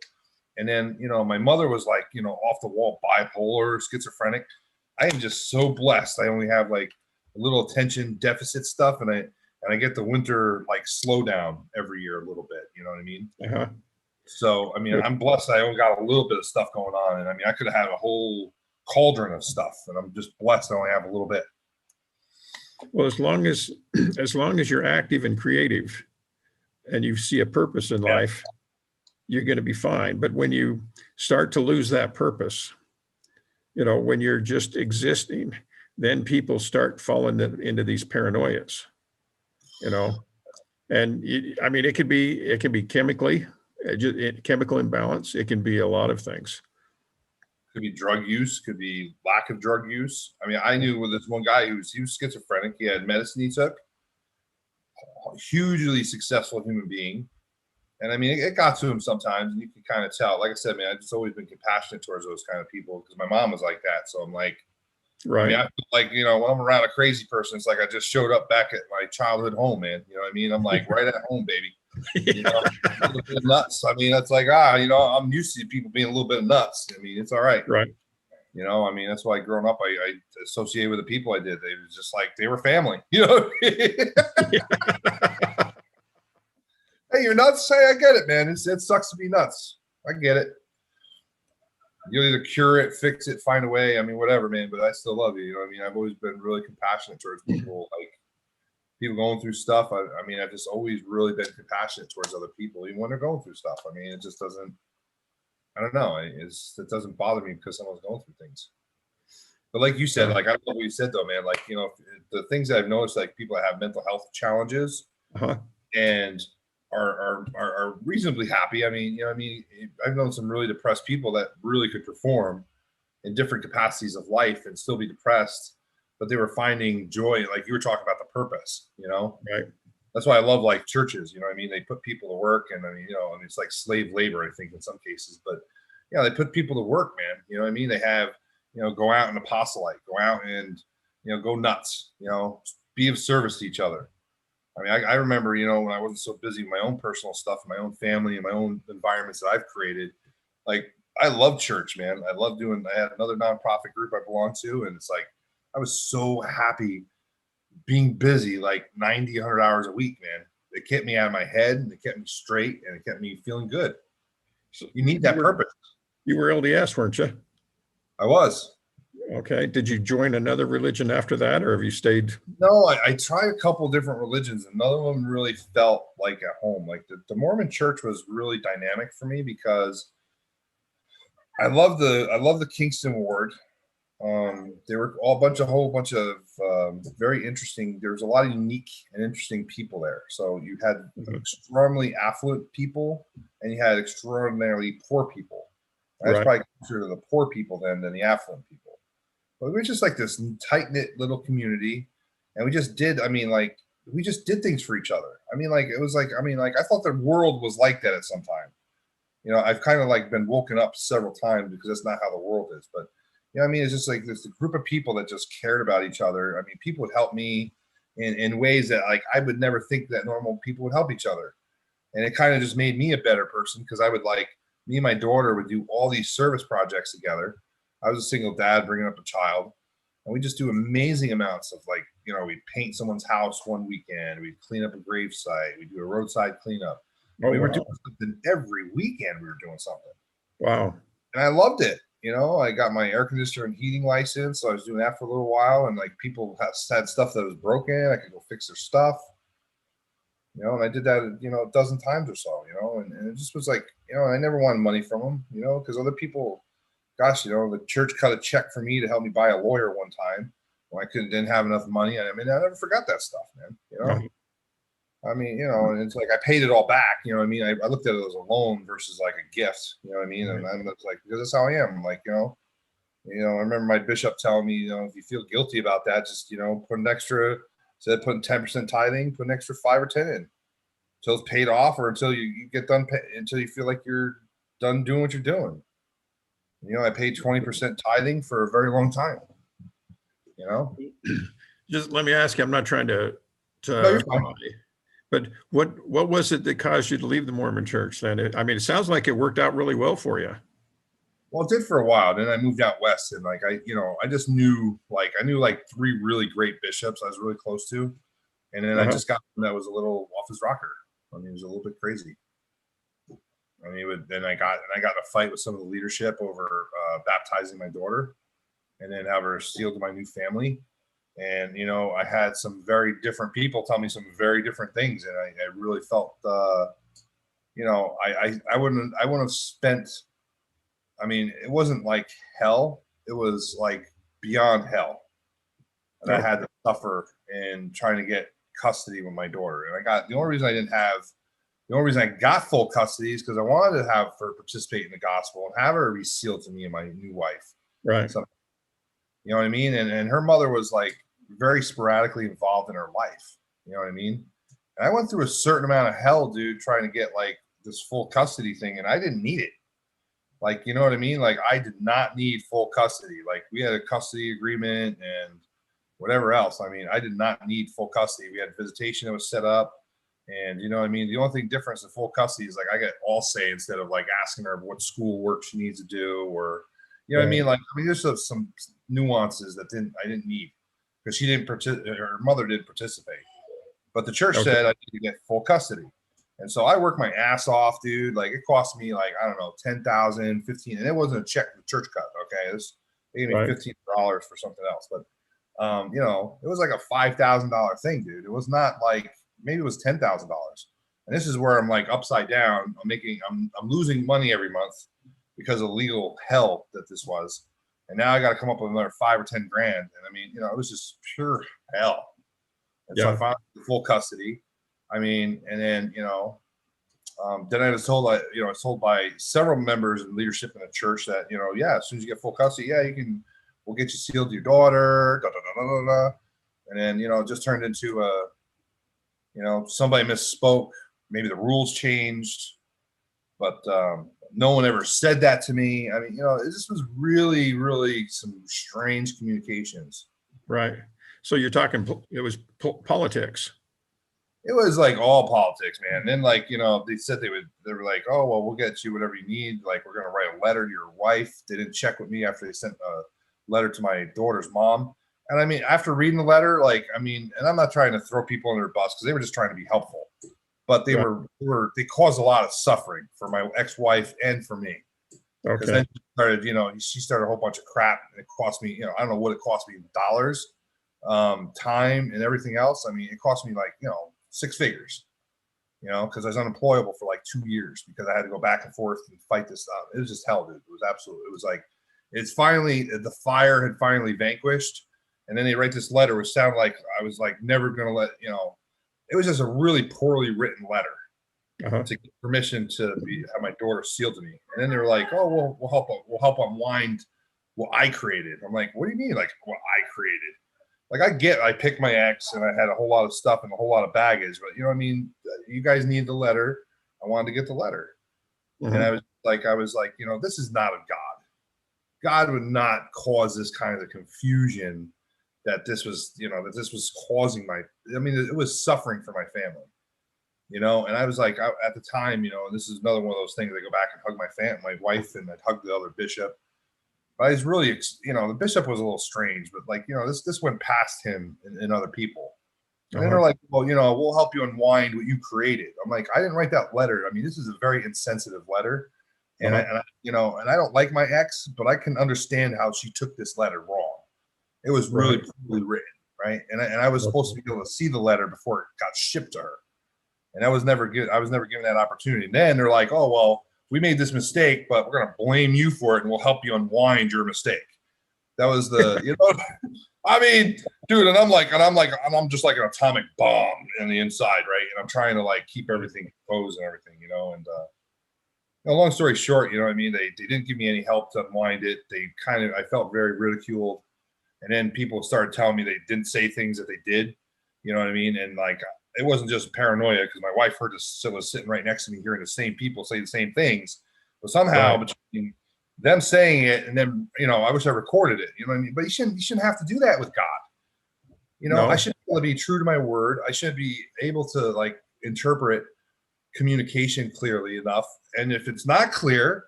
And then, you know, my mother was like, you know, off the wall, bipolar, schizophrenic. I am just so blessed. I only have like a little attention deficit stuff. And I get the winter like slowdown every year a little bit. You know what I mean? Uh-huh. So, I mean, I'm blessed. I only got a little bit of stuff going on. And I mean, I could have had a whole cauldron of stuff, and I'm just blessed I only have a little bit. Well, as long as you're active and creative and you see a purpose in life, you're going to be fine. But when you start to lose that purpose, when you're just existing, then people start falling into these paranoias, you know. And I mean, it can be chemically, chemical imbalance. It can be a lot of things. Could be drug use, could be lack of drug use. I mean, I knew with this one guy he was schizophrenic. He had medicine he took, hugely successful human being. And I mean, it got to him sometimes, and you can kind of tell. Like I said, man, I've just always been compassionate towards those kind of people because my mom was like that. So I'm like, I mean, Right. I feel like, when I'm around a crazy person, it's like I just showed up back at my childhood home, man. You know what I mean? I'm like right at home, baby. You know, a little bit nuts. I mean, that's like, I'm used to people being a little bit nuts. I mean, it's all right. Right. I mean, that's why growing up, I associated with the people I did. They was just like, they were family. You know? Hey, you're nuts. Hey, I get it, man. It sucks to be nuts. I get it. You'll either cure it, fix it, find a way. I mean, whatever, man. But I still love you. You know what I mean? I've always been really compassionate towards people, like people going through stuff. I mean, I've just always really been compassionate towards other people, even when they're going through stuff. I mean, it just doesn't. I don't know. It doesn't bother me because someone's going through things. But like you said, Yeah. like I love what you said though, man. Like the things that I've noticed, like people that have mental health challenges Uh-huh. and are reasonably happy. I mean, I've known some really depressed people that really could perform in different capacities of life and still be depressed, but they were finding joy, like you were talking about the purpose. Right. That's why I love like churches. You know what I mean? They put people to work, and I mean, and it's like slave labor, I think, in some cases, but yeah, they put people to work, man. You know what I mean? They have, go out and apostolate, go out and, go nuts, be of service to each other. I mean, I remember, when I wasn't so busy with my own personal stuff, my own family, and my own environments that I've created. Like, I love church, man. I had another nonprofit group I belonged to, and it's like, I was so happy being busy, like 90, 100 hours a week, man. It kept me out of my head, and it kept me straight, and it kept me feeling good. So You need you that were purpose. you were LDS, weren't you? I was. Okay. Did you join another religion after that, or have you stayed? No, I tried a couple different religions, and none of them really felt like at home. Like the Mormon church was really dynamic for me because I love the Kingston ward. There were a whole bunch of very interesting. There was a lot of unique and interesting people there. So you had Mhm. extremely affluent people, and you had extraordinarily poor people. I was Right. probably closer to the poor people than the affluent people. But we were just like this tight knit little community, and we just did. I mean, like we just did things for each other. I mean, like it was like I mean, like I thought the world was like that at some time. I've kind of like been woken up several times because that's not how the world is. But I mean, it's just like this group of people that just cared about each other. I mean, people would help me in ways that like I would never think that normal people would help each other. And it kind of just made me a better person because I would like me and my daughter would do all these service projects together. I was a single dad bringing up a child, and we just do amazing amounts of like, we'd paint someone's house one weekend, we'd clean up a grave site, we'd do a roadside cleanup. And Oh, we were doing wow. something every weekend. We were doing something, Wow. and I loved it. I got my air conditioner and heating license, so I was doing that for a little while. And like people had stuff that was broken, I could go fix their stuff. And I did that, a dozen times or so. And it just was like, I never wanted money from them, because other people, gosh, the church cut a check for me to help me buy a lawyer one time when I didn't have enough money. I mean, I never forgot that stuff, man. Uh-huh. I mean, and it's like I paid it all back. You know what I mean? I looked at it as a loan versus like a gift. You know what I mean? And Right. I'm just like, because that's how I am. Like, I remember my bishop telling me, if you feel guilty about that, just put an extra, instead of putting 10% tithing, put an extra 5 or 10 in until it's paid off, or until you get done, until you feel like you're done doing what you're doing. I paid 20% tithing for a very long time. You know, Just let me ask you, I'm not trying no, you're to fine. but what was it that caused you to leave the Mormon church then? I mean, it sounds like it worked out really well for you. Well, it did for a while. Then I moved out west, and like I just knew like three really great bishops I was really close to, and then I Uh-huh. just got one that was a little off his rocker. I mean, he was a little bit crazy. I mean, then I got in a fight with some of the leadership over baptizing my daughter, and then have her sealed to my new family. And I had some very different people tell me some very different things, and I really felt, I wouldn't have spent. I mean, it wasn't like hell, it was like beyond hell. And I Okay. had to suffer in trying to get custody with my daughter. And I got the only reason I didn't have the only reason I got full custody is because I wanted to have her participate in the gospel and have her be sealed to me and my new wife. Right. So you know what I mean? And her mother was like very sporadically involved in her life. You know what I mean? And I went through a certain amount of hell, dude, trying to get like this full custody thing, and I didn't need it. Like, you know what I mean? Like, I did not need full custody. Like, we had a custody agreement and whatever else. I mean, I did not need full custody. We had visitation that was set up. And you know what I mean? The only thing difference in full custody is like I get all say instead of like asking her what school work she needs to do, or you know what I mean? Like, I mean, there's some nuances that I didn't need because she didn't participate, her mother didn't participate. But the church Okay. said I need to get full custody. And so I worked my ass off, dude. Like, it cost me like, I don't know, 10,000, 15, and it wasn't a check the church cut. Okay. They gave me Right. $15 for something else. But you know, it was like a $5,000 thing, dude. It was not like, maybe it was $10,000. And this is where I'm like upside down. I'm losing money every month because of legal hell that this was. And now I got to come up with another 5 or 10 grand. And I mean, you know, it was just pure hell. And so I Yeah. finally got full custody. I mean, and then, you know, then I was told, you know, I was told by several members and leadership in the church that, you know, yeah, as soon as you get full custody, yeah, we'll get you sealed to your daughter, da, da, da, da, da, da. And then, you know, it just turned into you know, somebody misspoke. Maybe the rules changed, but no one ever said that to me. I mean, you know, this was really, really some strange communications. Right. So you're talking, it was politics. It was like all politics, man. And then, like, you know, they said they were like, oh, well, we'll get you whatever you need. Like, we're going to write a letter to your wife. They didn't check with me after they sent a letter to my daughter's mom. And I mean, after reading the letter, like, I mean, and I'm not trying to throw people under a bus because they were just trying to be helpful, but Right. they caused a lot of suffering for my ex-wife and for me. Because Okay. then she started, you know, she started a whole bunch of crap, and it cost me, you know, I don't know what it cost me in dollars, time, and everything else. I mean, it cost me like, you know, 6 figures, you know, because I was unemployable for like 2 years because I had to go back and forth and fight this stuff. It was just hell, dude. It was absolutely, it was like, it's finally, the fire had finally vanquished. And then they write this letter, which sounded like I was like never going to let, you know, it was just a really poorly written letter Uh-huh. to get permission to have my daughter sealed to me. And then they were like, oh, we'll help unwind what I created. I'm like, what do you mean? Like, what I created? Like, I picked my ex and I had a whole lot of stuff and a whole lot of baggage, but you know what I mean? You guys need the letter. I wanted to get the letter. And Mhm. I was like, you know, this is not of God. God would not cause this kind of confusion that this was, you know, that this was causing I mean, it was suffering for my family, you know? And I was like, at the time, you know, this is another one of those things. I go back and hug my wife, and I'd hug the other bishop. But I was really, you know, the bishop was a little strange, but like, you know, this went past him and other people. And then Uh-huh. they're like, well, you know, we'll help you unwind what you created. I'm like, I didn't write that letter. I mean, this is a very insensitive letter. Uh-huh. You know, and I don't like my ex, but I can understand how she took this letter wrong. It was really Right. poorly written, right? And I was supposed Okay. to be able to see the letter before it got shipped to her. And I was never given that opportunity. And then they're like, oh, well, we made this mistake, but we're going to blame you for it and we'll help you unwind your mistake. That was you know, I mean, dude, and I'm just like an atomic bomb in the inside, right? And I'm trying to like keep everything composed and everything, you know. And you know, long story short, you know what I mean? They didn't give me any help to unwind it. I felt very ridiculed. And then people started telling me they didn't say things that they did, you know what I mean? And like, it wasn't just paranoia because my wife heard this, was sitting right next to me, hearing the same people say the same things. But somehow Right. between them saying it and then, you know, I wish I recorded it, you know what I mean? But you shouldn't have to do that with God. You know, I No. should be able to be true to my word. I should be able to like interpret communication clearly enough. And if it's not clear,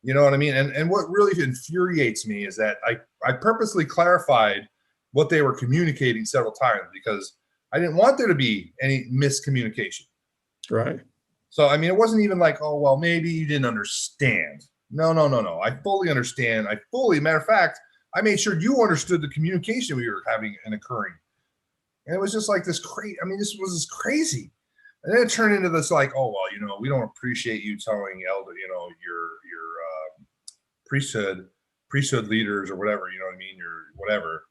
you know what I mean? And what really infuriates me is that I purposely clarified what they were communicating several times because I didn't want there to be any miscommunication. Right. So I mean, it wasn't even like, oh well, maybe you didn't understand. No, no, no, no. I fully understand. Matter of fact, I made sure you understood the communication we were having and occurring. And it was just like this crazy. I mean, this was this crazy. And then it turned into this like, oh well, you know, we don't appreciate you telling elder, you know, your priesthood priesthood leaders or whatever, you know what I mean, or whatever,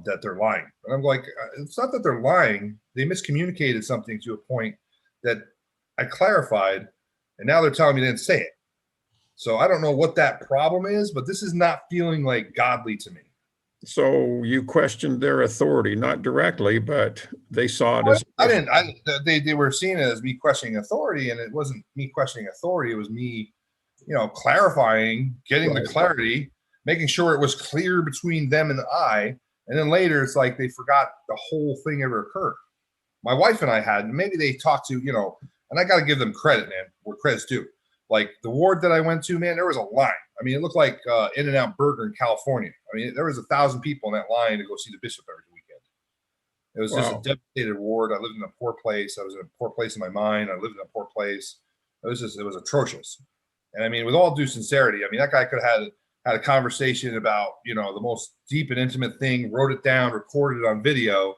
that they're lying. And I'm like, it's not that they're lying. They miscommunicated something to a point that I clarified, and now they're telling me they didn't say it. So I don't know what that problem is, but this is not feeling like godly to me. So you questioned their authority, not directly, but they saw it as. I didn't. They were seeing it as me questioning authority, and it wasn't me questioning authority. It was me, clarifying, getting the clarity, making sure it was clear between them and I. And then later, it's like they forgot the whole thing ever occurred. My wife and I had, and maybe they talked to, and I got to give them credit, man, where credit's due. Like the ward that I went to, man, there was a line. I mean, it looked like In-N-Out Burger in California. I mean, there was 1,000 people in that line to go see the bishop every weekend. It was just a devastated ward. I lived in a poor place. I was in a poor place in my mind. I lived in a poor place. It was atrocious. And I mean, with all due sincerity, I mean, that guy could have had a conversation about, the most deep and intimate thing, wrote it down, recorded it on video,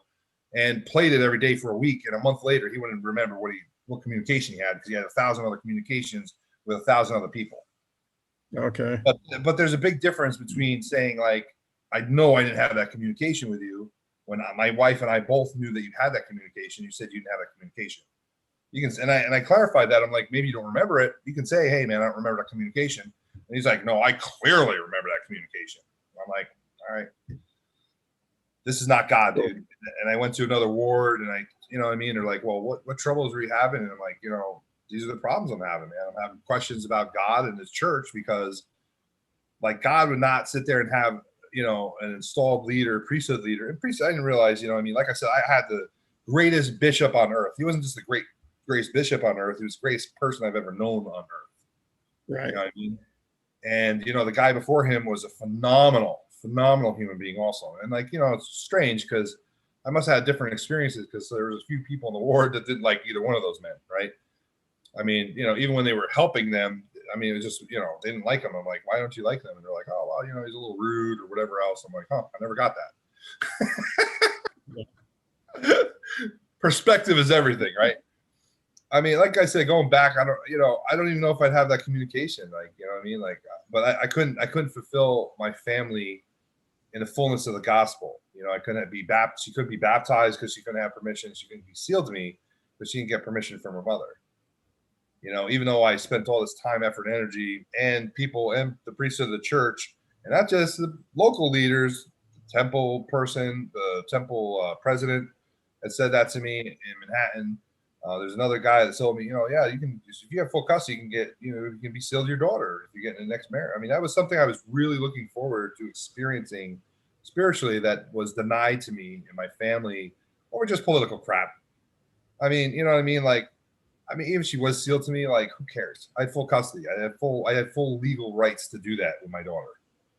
and played it every day for a week. And a month later, he wouldn't remember what communication he had, because he had 1,000 other communications with 1,000 other people. Okay. But there's a big difference between saying, like, I know I didn't have that communication with you, when my wife and I both knew that you had that communication. You said you didn't have that communication. You can, and I clarified that. I'm like, maybe you don't remember it. You can say, hey man, I don't remember that communication. And he's like, no, I clearly remember that communication. I'm like, all right, this is not God, dude. And I went to another ward, and they're like, well, what troubles are you having? And I'm like, these are the problems I'm having, man. I'm having questions about God and his church, because like God would not sit there and have, an installed leader, priesthood leader. And priest, I didn't realize, like I said, I had the greatest bishop on earth. He wasn't just the greatest bishop on earth. He was the greatest person I've ever known on earth. Right. You know what I mean? And, the guy before him was a phenomenal human being also. And like, it's strange because I must have had different experiences, because there was a few people in the ward that didn't like either one of those men. Right. I mean, even when they were helping them, I mean, it was just, they didn't like him. I'm like, why don't you like them? And they're like, oh, well, he's a little rude or whatever else. I'm like, I never got that. Perspective is everything, right? I mean, like I said, going back, I don't even know if I'd have that communication. Like, you know what I mean? Like, but I couldn't fulfill my family in the fullness of the gospel. I couldn't be baptized. She couldn't be baptized because she couldn't have permission. She couldn't be sealed to me, but she didn't get permission from her mother. Even though I spent all this time, effort, and energy, and people and the priesthood of the church, and not just the local leaders, the temple person, the temple president had said that to me in Manhattan. There's another guy that told me, yeah, you can, if you have full custody, you can get, you can be sealed to your daughter if you get in the next marriage. I mean, that was something I was really looking forward to experiencing spiritually, that was denied to me and my family over just political crap. I mean, you know what I mean? Like, even if she was sealed to me, like, who cares? I had full custody. I had full legal rights to do that with my daughter.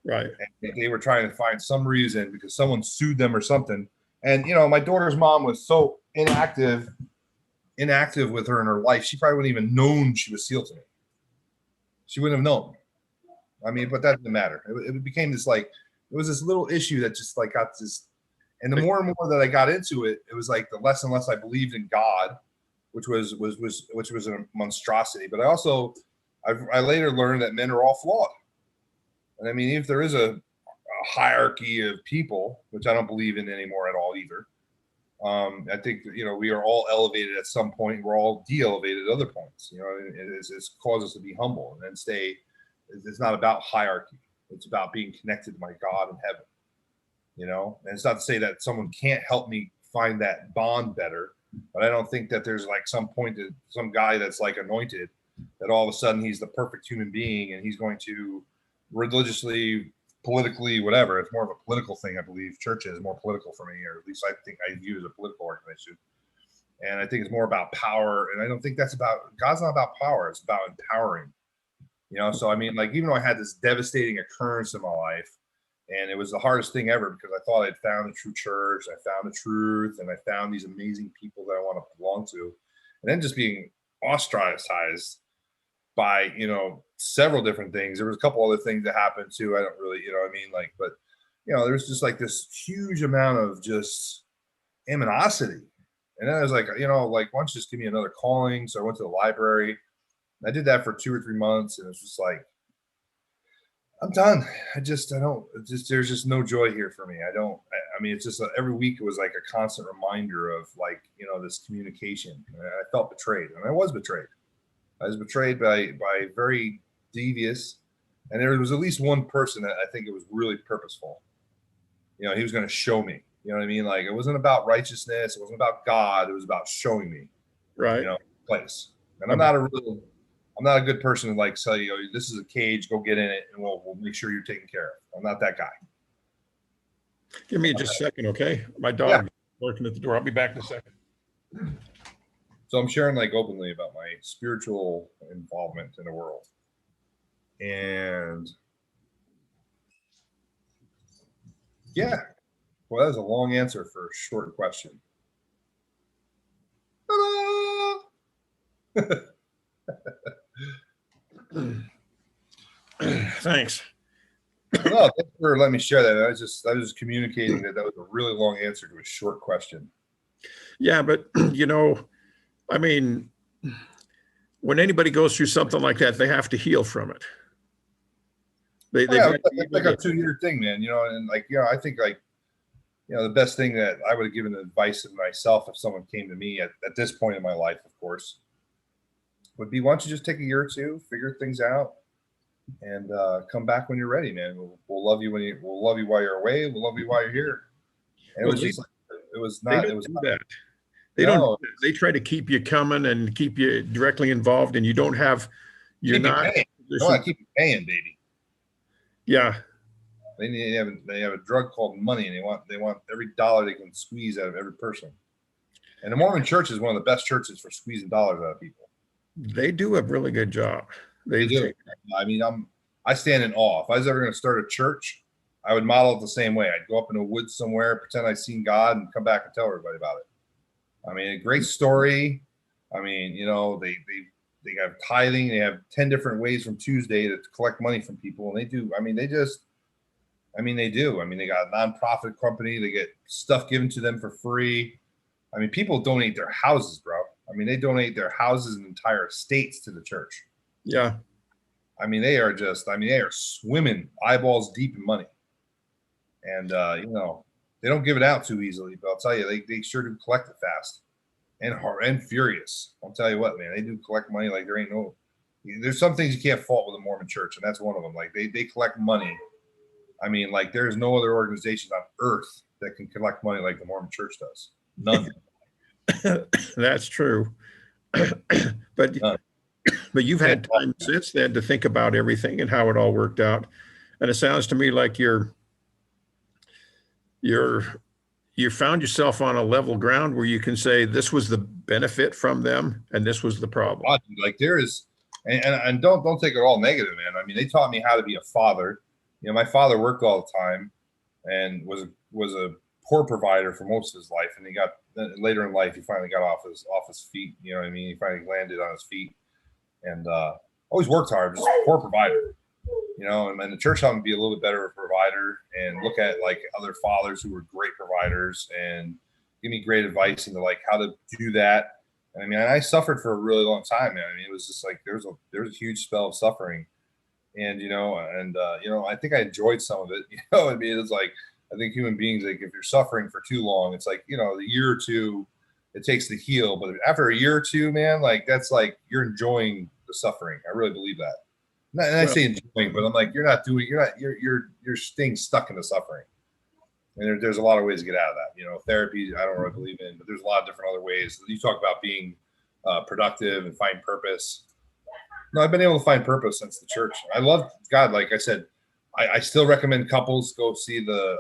Right. And they were trying to find some reason because someone sued them or something. And, my daughter's mom was so inactive with her in her life, she probably wouldn't even known she was sealed to me. She wouldn't have known. I mean, but that didn't matter. It became this, like, it was this little issue that just like got this. And the more and more that I got into it, it was like the less and less I believed in God, which was a monstrosity. But I later learned that men are all flawed. And I mean, if there is a hierarchy of people, which I don't believe in anymore at all either, I think we are all elevated at some point. We're all de-elevated at other points. It's caused us to be humble and stay. It's not about hierarchy. It's about being connected to my God in heaven. And it's not to say that someone can't help me find that bond better. But I don't think that there's like some point that some guy that's like anointed, that all of a sudden he's the perfect human being and he's going to religiously, politically, whatever. It's more of a political thing, I believe. Church is more political for me, or at least I think I view it as a political organization. And I think it's more about power. And I don't think God's not about power. It's about empowering. So I mean, like, even though I had this devastating occurrence in my life, and it was the hardest thing ever, because I thought I'd found the true church, I found the truth, and I found these amazing people that I want to belong to. And then just being ostracized by, several different things. There was a couple other things that happened too. I don't really, what I mean? Like, but, there's just like this huge amount of just animosity. And then I was like, like, why don't you just give me another calling? So I went to the library. I did that for 2 or 3 months, and it's just like, I'm done. I don't, there's just no joy here for me. I mean, it's just every week it was like a constant reminder of like, this communication. And I felt betrayed, and I was betrayed. I was betrayed by very devious, and there was at least one person that I think it was really purposeful. He was going to show me, you know what I mean? Like, it wasn't about righteousness. It wasn't about God. It was about showing me, Right. place. And Um, I'm not a good person to like tell you, this is a cage, go get in it, and we'll make sure you're taken care of. I'm not that guy. Give me just a second, okay? My Yeah. dog working at the door. I'll be back in a second. So I'm sharing like openly about my spiritual involvement in the world. And yeah, well, that was a long answer for a short question. Thanks. No, thanks for letting me share that. I was communicating that was a really long answer to a short question. Yeah, but I mean, when anybody goes through something like that, they have to heal from it. They've Yeah, got to be it's able like a to- 2-year thing, man. And like, I think like, the best thing that I would have given advice of myself if someone came to me at this point in my life, of course, would be, why don't you just take a year or two, figure things out, and come back when you're ready, man. We'll love you we'll love you while you're away. We'll love you while you're here. And it well, was just like, they don't do that. They don't. no, They try to keep you coming and keep you directly involved, and you don't have. You're keep you not. paying. They want to keep you paying, baby. Yeah. They have a drug called money, and they want every dollar they can squeeze out of every person. And the Mormon Church is one of the best churches for squeezing dollars out of people. They do a really good job. They do. I mean, I stand in awe. If I was ever going to start a church, I would model it the same way. I'd go up in the woods somewhere, pretend I'd seen God, and come back and tell everybody about it. I mean, a great story. I mean, they have tithing. They have 10 different ways from Tuesday to collect money from people, and they do. I mean, they do. I mean, they got a nonprofit company. They get stuff given to them for free. I mean, people donate their houses, bro. I mean, they donate their houses and entire estates to the church. Yeah. I mean, they are swimming eyeballs deep in money. And, they don't give it out too easily, but I'll tell you, they sure do collect it fast and hard and furious. I'll tell you what, man, they do collect money like there ain't no, there's some things you can't fault with the Mormon church. And that's one of them. Like they collect money. I mean, like there's no other organization on earth that can collect money like the Mormon church does. None. That's true. but None. but you've had time since then to think about everything and how it all worked out. And it sounds to me like you found yourself on a level ground where you can say this was the benefit from them and this was the problem. Like there is, and don't take it all negative, man. I mean, they taught me how to be a father. My father worked all the time and was a poor provider for most of his life. And he got later in life, he finally got off his feet. You know what I mean? He finally landed on his feet and always worked hard, just a poor provider. And the church helped me be a little bit better of a provider and look at like other fathers who were great providers and give me great advice into like how to do that. And I mean, I suffered for a really long time, man. I mean, it was just like there was a huge spell of suffering. And I think I enjoyed some of it. I mean, it's like I think human beings, like if you're suffering for too long, it's like the year or two it takes to heal. But after a year or two, man, like that's like you're enjoying the suffering. I really believe that. And I say enjoying, but I'm like you're staying stuck in the suffering. And there's a lot of ways to get out of that. Therapy I don't really believe in, but there's a lot of different other ways. You talk about being productive and find purpose. No, I've been able to find purpose since the church. I love God. Like I said, I still recommend couples go see the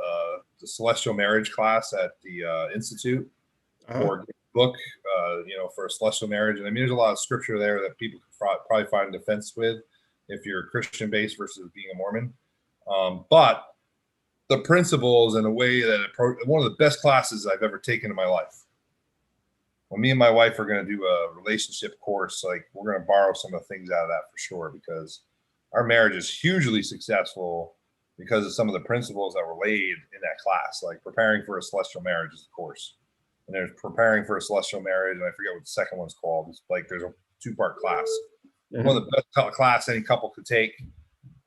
Celestial Marriage class at the Institute or get a book, for a celestial marriage. And I mean, there's a lot of scripture there that people could probably find defense with if you're Christian based versus being a Mormon. But the principles and the way that one of the best classes I've ever taken in my life. Well, me and my wife are going to do a relationship course. Like we're going to borrow some of the things out of that for sure, because our marriage is hugely successful because of some of the principles that were laid in that class, like preparing for a celestial marriage is a course. And there's preparing for a celestial marriage. And I forget what the second one's called. It's like, there's a 2-part class. Mm-hmm. One of the best class any couple could take.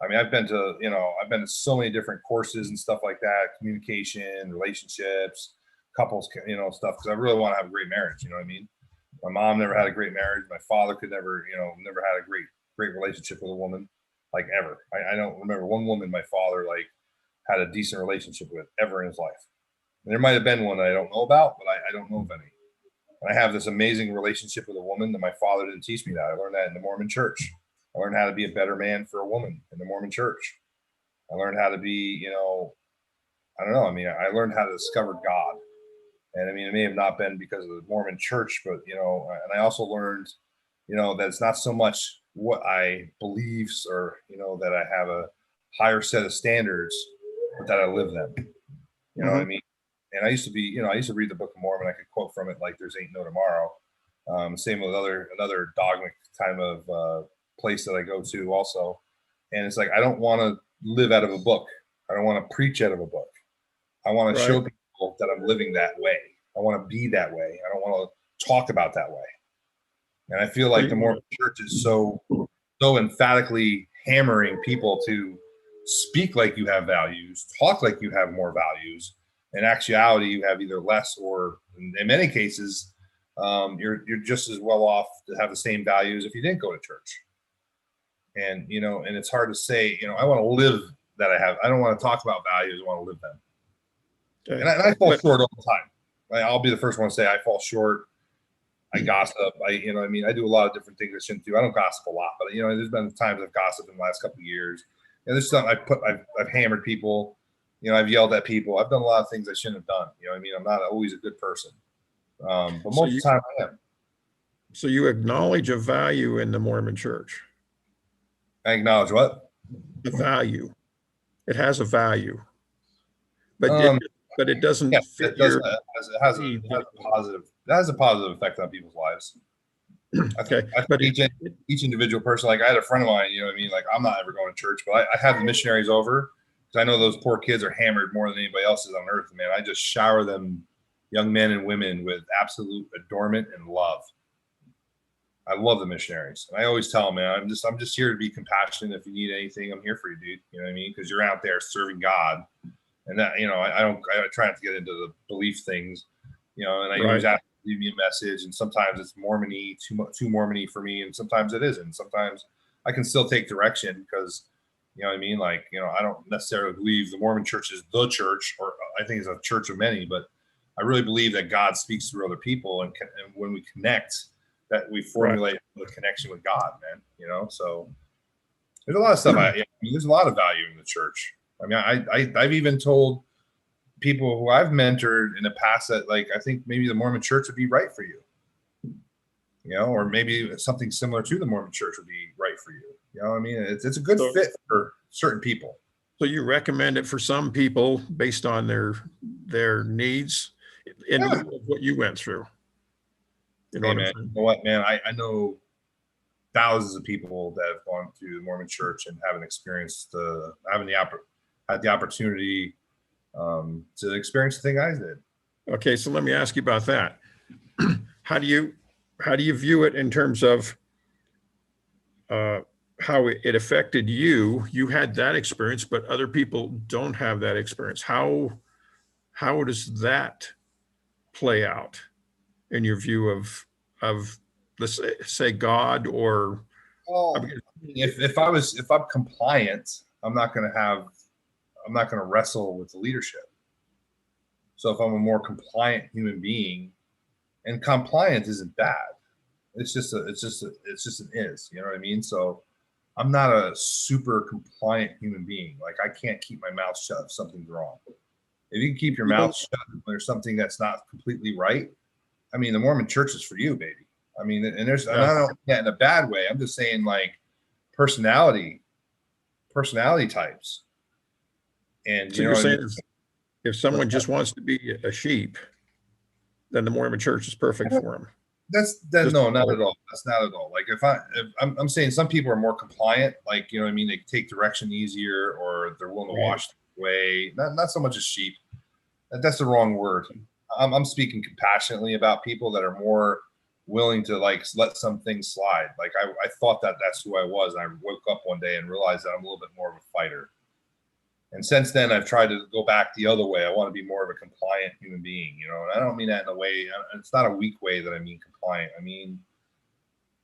I mean, I've been to so many different courses and stuff like that, communication, relationships, couples, stuff. Cause I really want to have a great marriage. You know what I mean? My mom never had a great marriage. My father could never, never had a great relationship with a woman, like ever. I don't remember one woman my father like had a decent relationship with ever in his life. And there might have been one I don't know about, but I don't know of any. And I have this amazing relationship with a woman that my father didn't teach me that. I learned that in the Mormon church. I learned how to be a better man for a woman in the Mormon church. I learned how to be, I don't know. I mean, I learned how to discover God. And I mean, it may have not been because of the Mormon church, but, and I also learned, that it's not so much what I believe or, that I have a higher set of standards, but that I live them. You know what I mean? And I used to read the Book of Mormon. I could quote from it like there's ain't no tomorrow. Same with another dogmatic kind of place that I go to also. And it's like, I don't want to live out of a book. I don't want to preach out of a book. I want to show people that I'm living that way. I want to be that way. I don't want to talk about that way. And I feel like the Mormon church is so emphatically hammering people to speak like you have values, talk like you have more values. In actuality, you have either less or, in many cases, you're just as well off to have the same values if you didn't go to church. And and it's hard to say. I want to live that I have. I don't want to talk about values. I want to live them. Okay. And I fall short all the time. I'll be the first one to say I fall short. I gossip. I do a lot of different things I shouldn't do. I don't gossip a lot, but there's been times I've gossiped in the last couple of years. And there's something I've hammered people. I've yelled at people. I've done a lot of things I shouldn't have done. I'm not always a good person. But most of the time I am. So you acknowledge a value in the Mormon church. I acknowledge what? The value. It has a value. But it doesn't fit your. It has a positive effect on people's lives. Okay. But each individual person, like I had a friend of mine, like I'm not ever going to church, but I have the missionaries over because I know those poor kids are hammered more than anybody else is on earth, man. I just shower them, young men and women, with absolute adornment and love. I love the missionaries. And I always tell them, man, I'm just here to be compassionate. If you need anything, I'm here for you, dude. You know what I mean? Because you're out there serving God. And that, I try not to get into the belief things, and I always ask them to leave me a message. And sometimes it's Mormon-y, too Mormon-y for me. And sometimes it isn't. Sometimes I can still take direction because, you know what I mean? Like, I don't necessarily believe the Mormon church is the church, or I think it's a church of many, but I really believe that God speaks through other people. And when we connect, that we formulate the connection with God, man, so there's a lot of stuff. There's a lot of value in the church. I mean, I've even told people who I've mentored in the past that, like, I think maybe the Mormon church would be right for you, or maybe something similar to the Mormon church would be right for you. You know what I mean? It's a good fit for certain people. So you recommend it for some people based on their needs in what you went through. Hey, man, you know what, man? I know thousands of people that have gone through the Mormon church and haven't experienced had the opportunity to experience the thing I did. Okay, so let me ask you about that. How do you view it in terms of how it affected you? You had that experience, but other people don't have that experience. How does that play out in your view of let's say God, or if I'm compliant, I'm not going to wrestle with the leadership. So if I'm a more compliant human being, and compliant isn't bad, it's just an is, you know what I mean? So I'm not a super compliant human being. Like, I can't keep my mouth shut if something's wrong. If you can keep your mouth shut when there's something that's not completely right, I mean, the Mormon church is for you, baby. I mean, and I don't mean that in a bad way. I'm just saying, like, personality types. And so you're saying if someone just wants to be a sheep, then the Mormon church is perfect for him. No, not at all. That's not at all. Like, if I'm saying some people are more compliant, like, you know what I mean? They take direction easier, or they're willing to wash away. Not so much as sheep. That's the wrong word. I'm speaking compassionately about people that are more willing to like let some things slide. Like I thought that that's who I was. And I woke up one day and realized that I'm a little bit more of a fighter. And since then, I've tried to go back the other way. I want to be more of a compliant human being, you know, and I don't mean that in a way, it's not a weak way that I mean compliant. I mean,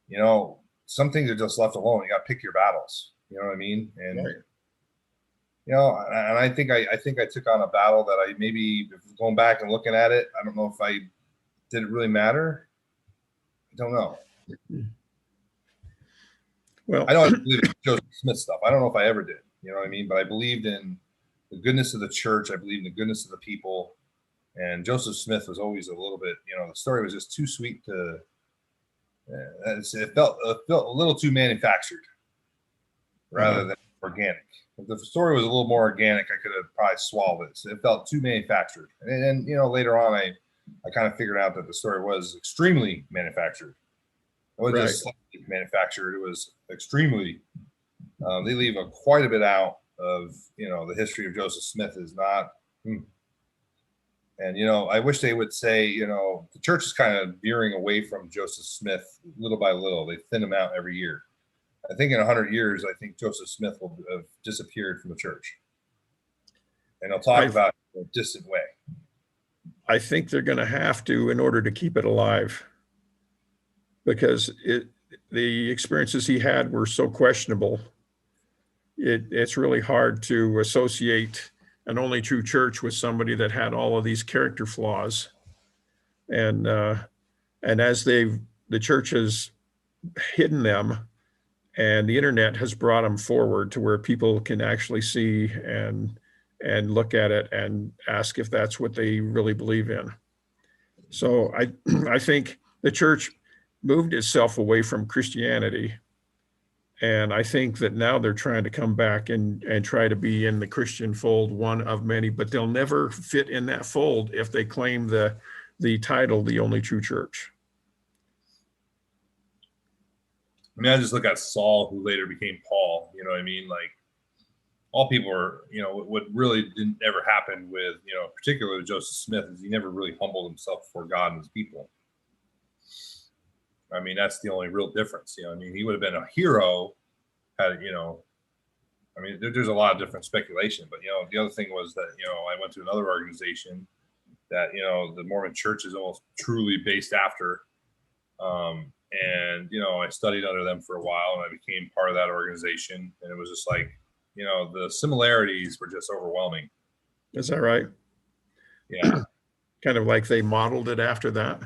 you know, some things are just left alone. You got to pick your battles, you know what I mean? And, Right. you know, and I think I took on a battle that I maybe going back and looking at it, I don't know if did it really matter? I don't know. Well, I know I believe in Joseph Smith stuff. I don't know if I ever did. You know what I mean? But I believed in the goodness of the church. I believed in the goodness of the people. And Joseph Smith was always a little bit, you know, the story was just too sweet to. It felt a little too manufactured, rather than organic. If the story was a little more organic, I could have probably swallowed it. So it felt too manufactured. And you know, later on, I kind of figured out that the story was extremely manufactured. It wasn't just slightly manufactured. It was extremely. They leave quite a bit out of, you know, the history of Joseph Smith is not. And, you know, I wish they would say, you know, the church is kind of veering away from Joseph Smith little by little. They thin him out every year. I think in 100 years, I think Joseph Smith will have disappeared from the church. And they'll talk about it in a distant way. I think they're going to have to in order to keep it alive, because the experiences he had were so questionable. It's really hard to associate an only true church with somebody that had all of these character flaws. And as the church has hidden them, and the internet has brought them forward to where people can actually see and look at it and ask if that's what they really believe in. So I think the church moved itself away from Christianity. And I think that now they're trying to come back and try to be in the Christian fold, one of many, but they'll never fit in that fold if they claim the title, the only true church. I mean, I just look at Saul, who later became Paul. You know what I mean? Like, all people are, you know, what really didn't ever happen with, you know, particularly with Joseph Smith, is he never really humbled himself before God and his people. I mean, that's the only real difference. You know, I mean, he would have been a hero had, you know, I mean, there's a lot of different speculation, but, you know, the other thing was that, you know, I went to another organization that, you know, the Mormon church is almost truly based after. And, you know, I studied under them for a while and I became part of that organization. And it was just like, you know, the similarities were just overwhelming. Is that right? Yeah. Kind of like they modeled it after that.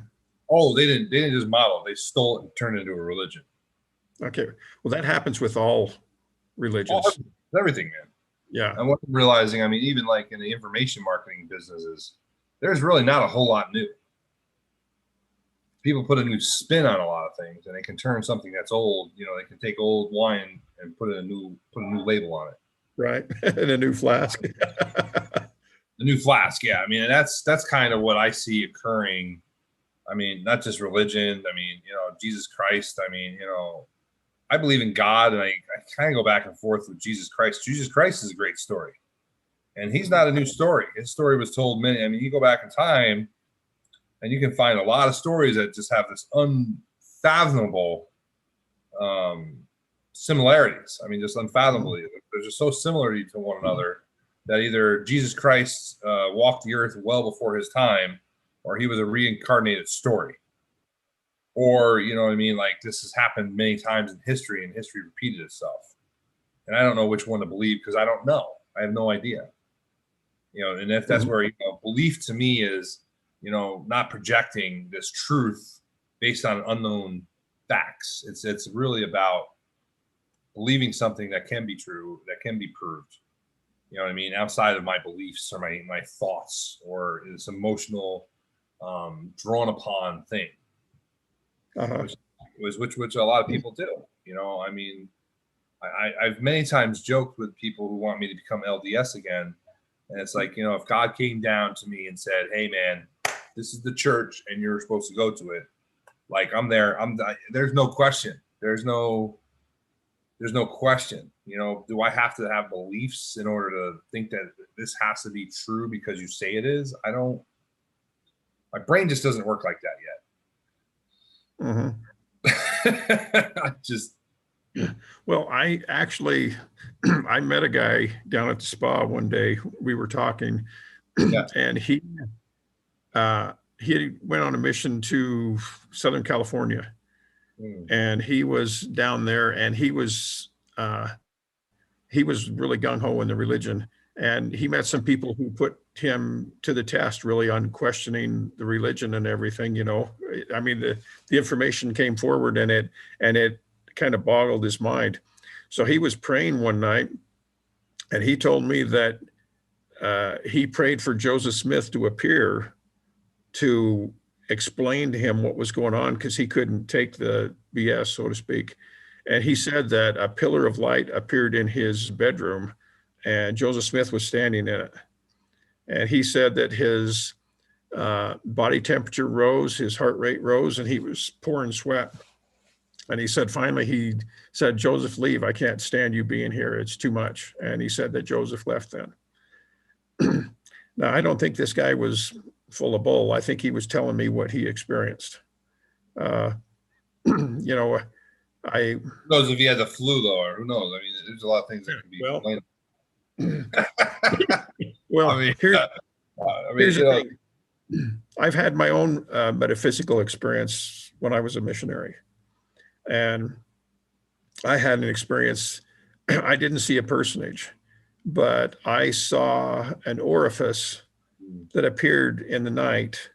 Oh, they didn't just model, they stole it and turned it into a religion. Okay. Well, that happens with all religions. Everything, man. Yeah. And what I'm realizing, I mean, even like in the information marketing businesses, there's really not a whole lot new. People put a new spin on a lot of things, and they can turn something that's old. You know, they can take old wine and put a new label on it. Right. And a new flask. The new flask, yeah. I mean, that's kind of what I see occurring. I mean, not just religion. I mean, you know, Jesus Christ. I mean, you know, I believe in God, and I kind of go back and forth with Jesus Christ. Jesus Christ is a great story, and he's not a new story. His story was told many. I mean, you go back in time, and you can find a lot of stories that just have this unfathomable similarities. I mean, just unfathomably. They're just so similar to one another that either Jesus Christ walked the earth well before his time, or he was a reincarnated story. Or, you know what I mean? Like, this has happened many times in history, and history repeated itself. And I don't know which one to believe, because I don't know. I have no idea. You know, and if that's where, you know, belief to me is, you know, not projecting this truth based on unknown facts. It's really about believing something that can be true, that can be proved. You know what I mean? Outside of my beliefs or my thoughts or this emotional, drawn upon thing. Which a lot of people do. You know, I mean, I've many times joked with people who want me to become LDS again, and it's like, you know, if God came down to me and said, "Hey, man, this is the church, and you're supposed to go to it," like, I'm there. There's no question. There's no question. You know, do I have to have beliefs in order to think that this has to be true because you say it is? I don't. My brain just doesn't work like that yet. Mhm. I just, Well, I actually, I met a guy down at the spa one day. We were talking, yeah. and he went on a mission to Southern California, Mm, and he was down there, and uh, he was really gung ho in the religion, and he met some people who put him to the test, really, on questioning the religion and everything. I mean, the information came forward, and it kind of boggled his mind. So he was praying one night, and he told me that he prayed for Joseph Smith to appear to explain to him what was going on because he couldn't take the BS, so to speak. And he said that a pillar of light appeared in his bedroom and Joseph Smith was standing in it. And he said that his body temperature rose, his heart rate rose, and he was pouring sweat. And he said, finally, he said, Joseph, leave. I can't stand you being here. It's too much. And he said that Joseph left then. Now, I don't think this guy was full of bull. I think he was telling me what he experienced. Uh, you know, I, who knows if he had the flu though, or who knows? I mean, there's a lot of things that can be well, complained. well, I mean, here's you the know, thing. I've had my own metaphysical experience when I was a missionary. And I had an experience. I didn't see a personage, but I saw an orifice that appeared in the night.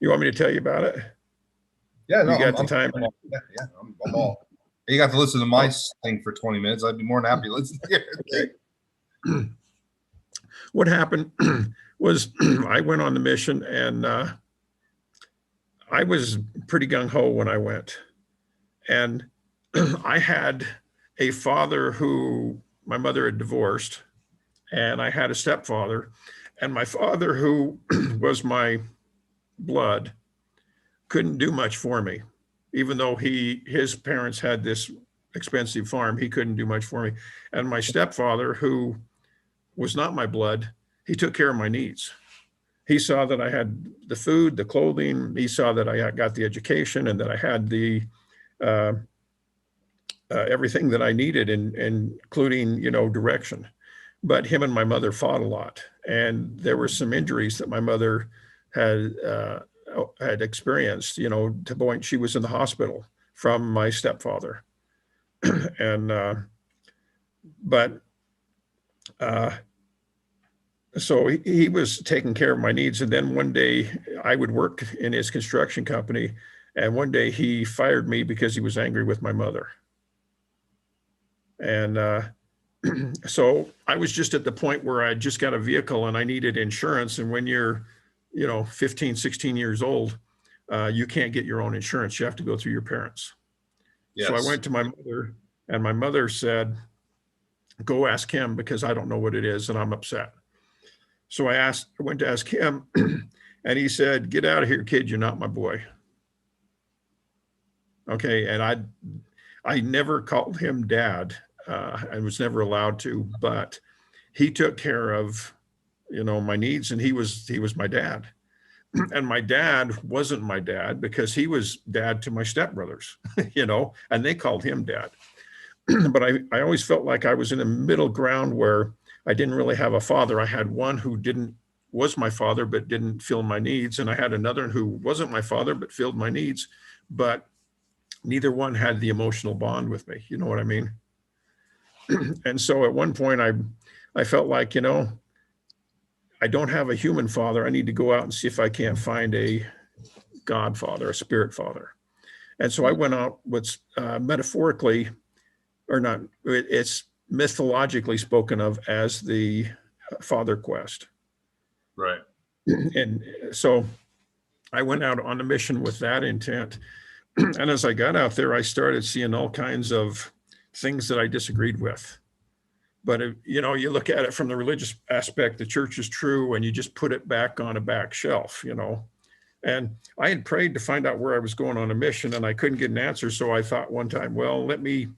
You want me to tell you about it? yeah, no, You got the time? yeah, I'm all. You got to listen to my thing for 20 minutes. I'd be more than happy to listen to your thing. Okay. What happened was I went on the mission, and I was pretty gung ho when I went. And I had a father who my mother had divorced, and I had a stepfather. And my father, who was my blood, couldn't do much for me. Even though his parents had this expensive farm, he couldn't do much for me. And my stepfather, who was not my blood, he took care of my needs. He saw that I had the food, the clothing. He saw that I got the education and that I had the uh, everything that I needed, including direction. But him and my mother fought a lot, and there were some injuries that my mother had experienced. To the point she was in the hospital from my stepfather, and but uh, so he was taking care of my needs. And then one day I would work in his construction company, and one day he fired me because he was angry with my mother. And so I was just at the point where I just got a vehicle and I needed insurance. And when you're 15, 16 years old, you can't get your own insurance. You have to go through your parents. So I Yes. went to my mother, and my mother said, go ask him because I don't know what it is and I'm upset. So I went to ask him, and he said, get out of here, kid. You're not my boy. Okay. And I never called him dad. I was never allowed to, but he took care of, my needs, and he was my dad. And my dad wasn't my dad because he was dad to my stepbrothers, and they called him dad. But I always felt like I was in a middle ground where I didn't really have a father. I had one who was my father, but didn't fill my needs. And I had another who wasn't my father, but filled my needs. But neither one had the emotional bond with me. You know what I mean? And so at one point I felt like, I don't have a human father. I need to go out and see if I can't find a God father, a spirit father. And so I went out with metaphorically, or not, it's mythologically spoken of as the Father Quest. Right. And so I went out on a mission with that intent. And as I got out there, I started seeing all kinds of things that I disagreed with. But you look at it from the religious aspect, the church is true, and you just put it back on a back shelf, And I had prayed to find out where I was going on a mission, and I couldn't get an answer. So I thought one time, well, let me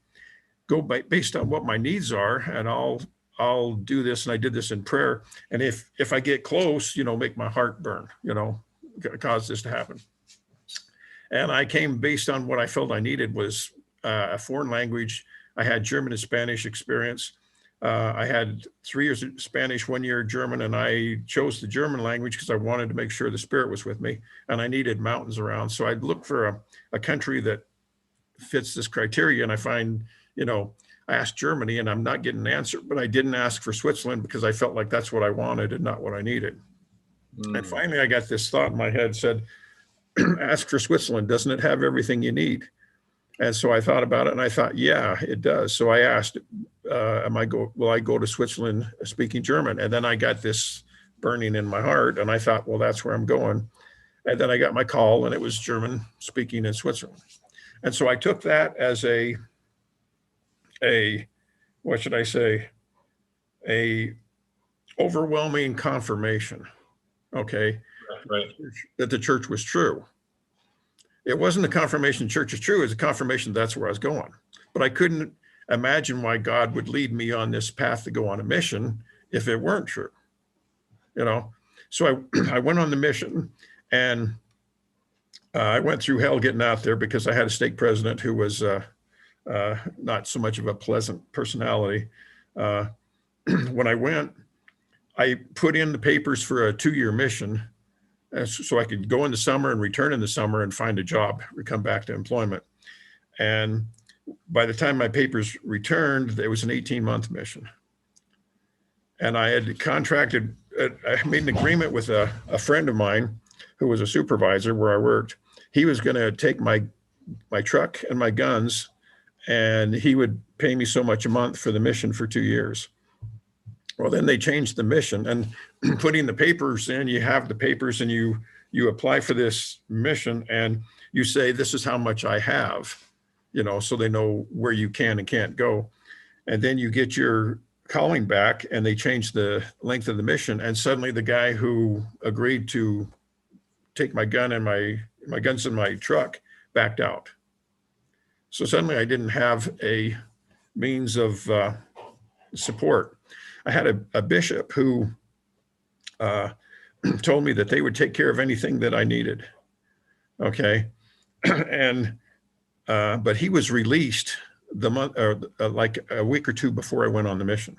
go based on what my needs are, and I'll do this. And I did this in prayer. And if I get close, make my heart burn, cause this to happen. And I came based on what I felt I needed was a foreign language. I had German and Spanish experience. I had 3 years of Spanish, 1 year German, and I chose the German language because I wanted to make sure the Spirit was with me, and I needed mountains around. So I'd look for a country that fits this criteria, and I find, I asked Germany and I'm not getting an answer, but I didn't ask for Switzerland because I felt like that's what I wanted and not what I needed. And finally, I got this thought in my head, said, ask for Switzerland. Doesn't it have everything you need? And so I thought about it and I thought, yeah, it does. So I asked, will I go to Switzerland speaking German? And then I got this burning in my heart and I thought, well, that's where I'm going. And then I got my call and it was German speaking in Switzerland. And so I took that as a what should I say, a overwhelming confirmation, okay, Right. that the church was true. It wasn't a confirmation the church is true, it was a confirmation that's where I was going. But I couldn't imagine why God would lead me on this path to go on a mission if it weren't true, So I went on the mission and I went through hell getting out there because I had a stake president who was not so much of a pleasant personality. When I went, I put in the papers for a 2-year mission so I could go in the summer and return in the summer and find a job or come back to employment. And by the time my papers returned, it was an 18-month mission. And I had contracted, I made an agreement with a friend of mine who was a supervisor where I worked. He was going to take my truck and my guns, and he would pay me so much a month for the mission for 2 years. Well, then they changed the mission and putting the papers in, you have the papers and you apply for this mission and you say, this is how much I have, so they know where you can and can't go. And then you get your calling back and they change the length of the mission. And suddenly the guy who agreed to take my gun and my guns in my truck backed out. So suddenly I didn't have a means of support. I had a bishop who told me that they would take care of anything that I needed. Okay. And, but he was released like a week or two before I went on the mission.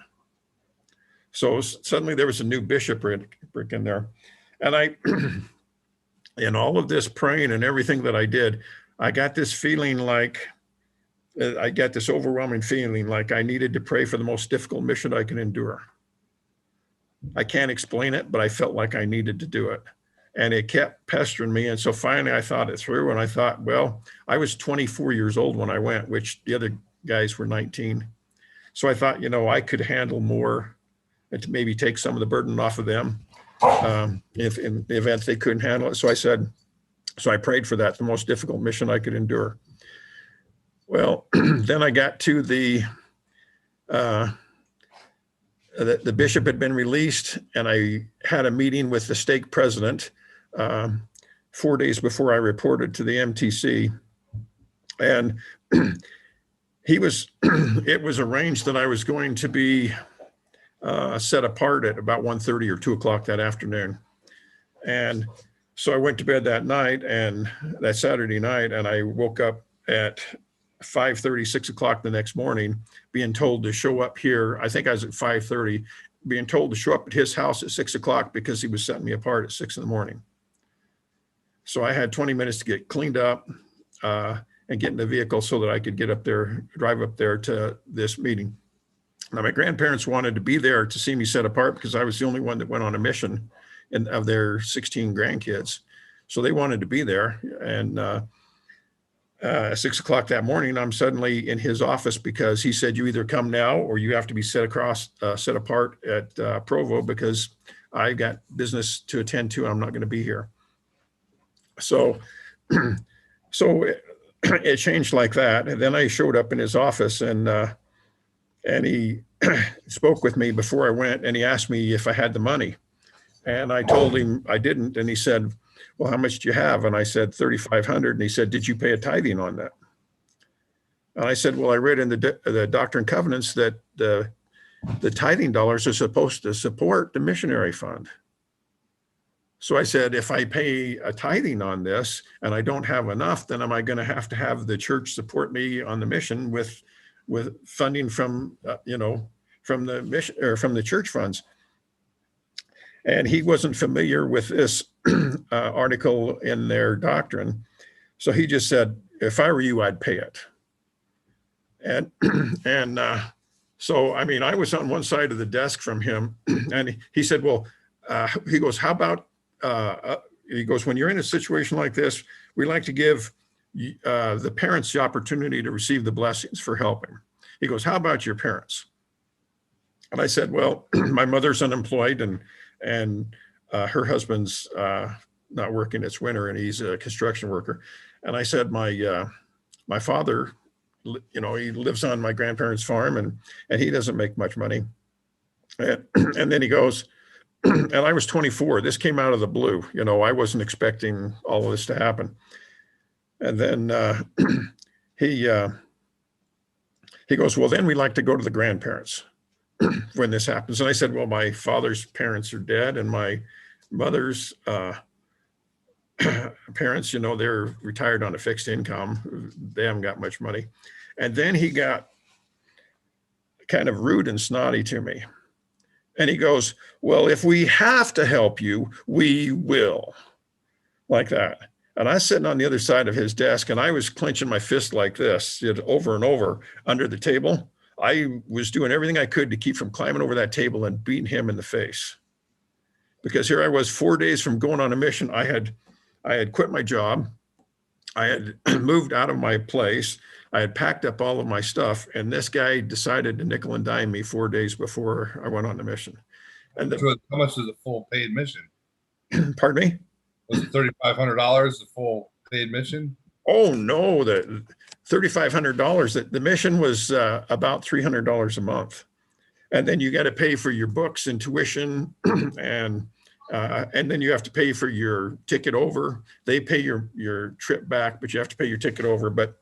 So suddenly there was a new bishopric in there. And in all of this praying and everything that I did, I got this feeling like, I got this overwhelming feeling like I needed to pray for the most difficult mission I can endure. I can't explain it, but I felt like I needed to do it. And it kept pestering me. And so finally I thought it through and I thought, well, I was 24 years old when I went, which the other guys were 19. So I thought, I could handle more and to maybe take some of the burden off of them if in the event they couldn't handle it. So I prayed for that, the most difficult mission I could endure. Well, then I got to the bishop had been released and I had a meeting with the stake president 4 days before I reported to the MTC. And it was arranged that I was going to be set apart at about 1:30 or 2 o'clock that afternoon. And so I went to bed that night and that Saturday night, and I woke up at 5:30, 6 o'clock the next morning, being told to show up here. I think I was at 5:30, being told to show up at his house at 6 o'clock because he was setting me apart at 6 in the morning. So I had 20 minutes to get cleaned up and get in the vehicle so that I could drive up there to this meeting. Now, my grandparents wanted to be there to see me set apart because I was the only one that went on a mission of their 16 grandkids. So they wanted to be there. And at 6 o'clock that morning, I'm suddenly in his office because he said, you either come now or you have to be set apart at Provo because I got business to attend to. I'm not going to be here. So it changed like that. And then I showed up in his office and he spoke with me before I went and he asked me if I had the money. And I told him I didn't. And he said, well, how much do you have? And I said, 3,500. And he said, did you pay a tithing on that? And I said, well, I read in the Doctrine and Covenants that the tithing dollars are supposed to support the missionary fund. So I said, if I pay a tithing on this and I don't have enough, then am I going to have the church support me on the mission with funding from, from the mission or from the church funds? And he wasn't familiar with this article in their doctrine. So he just said, if I were you, I'd pay it. And, and so, I mean, I was on one side of the desk from him, and he said, well, he goes, how about, he goes, when you're in a situation like this, we like to give the parents the opportunity to receive the blessings for helping. He goes, how about your parents? And I said, well, my mother's unemployed, and her husband's not working. It's winter, and he's a construction worker. And I said, my father, he lives on my grandparents' farm, and he doesn't make much money. And then he goes, and I was 24. This came out of the blue. I wasn't expecting all of this to happen. And then he goes, well, then we like to go to the grandparents when this happens. And I said, well, my father's parents are dead, and my mother's parents, they're retired on a fixed income. They haven't got much money. And then he got kind of rude and snotty to me. And he goes, well, if we have to help you, we will. Like that. And I was sitting on the other side of his desk, and I was clenching my fist like this, over and over under the table. I was doing everything I could to keep from climbing over that table and beating him in the face. Because here I was 4 days from going on a mission. I had quit my job. I had moved out of my place. I had packed up all of my stuff, and this guy decided to nickel and dime me 4 days before I went on the mission. And So how much is a full paid mission? Pardon me? Was it $3,500 the full paid mission? Oh no, the $3,500. The mission was about $300 a month, and then you got to pay for your books and tuition, and then you have to pay for your ticket over. They pay your trip back, but you have to pay your ticket over. But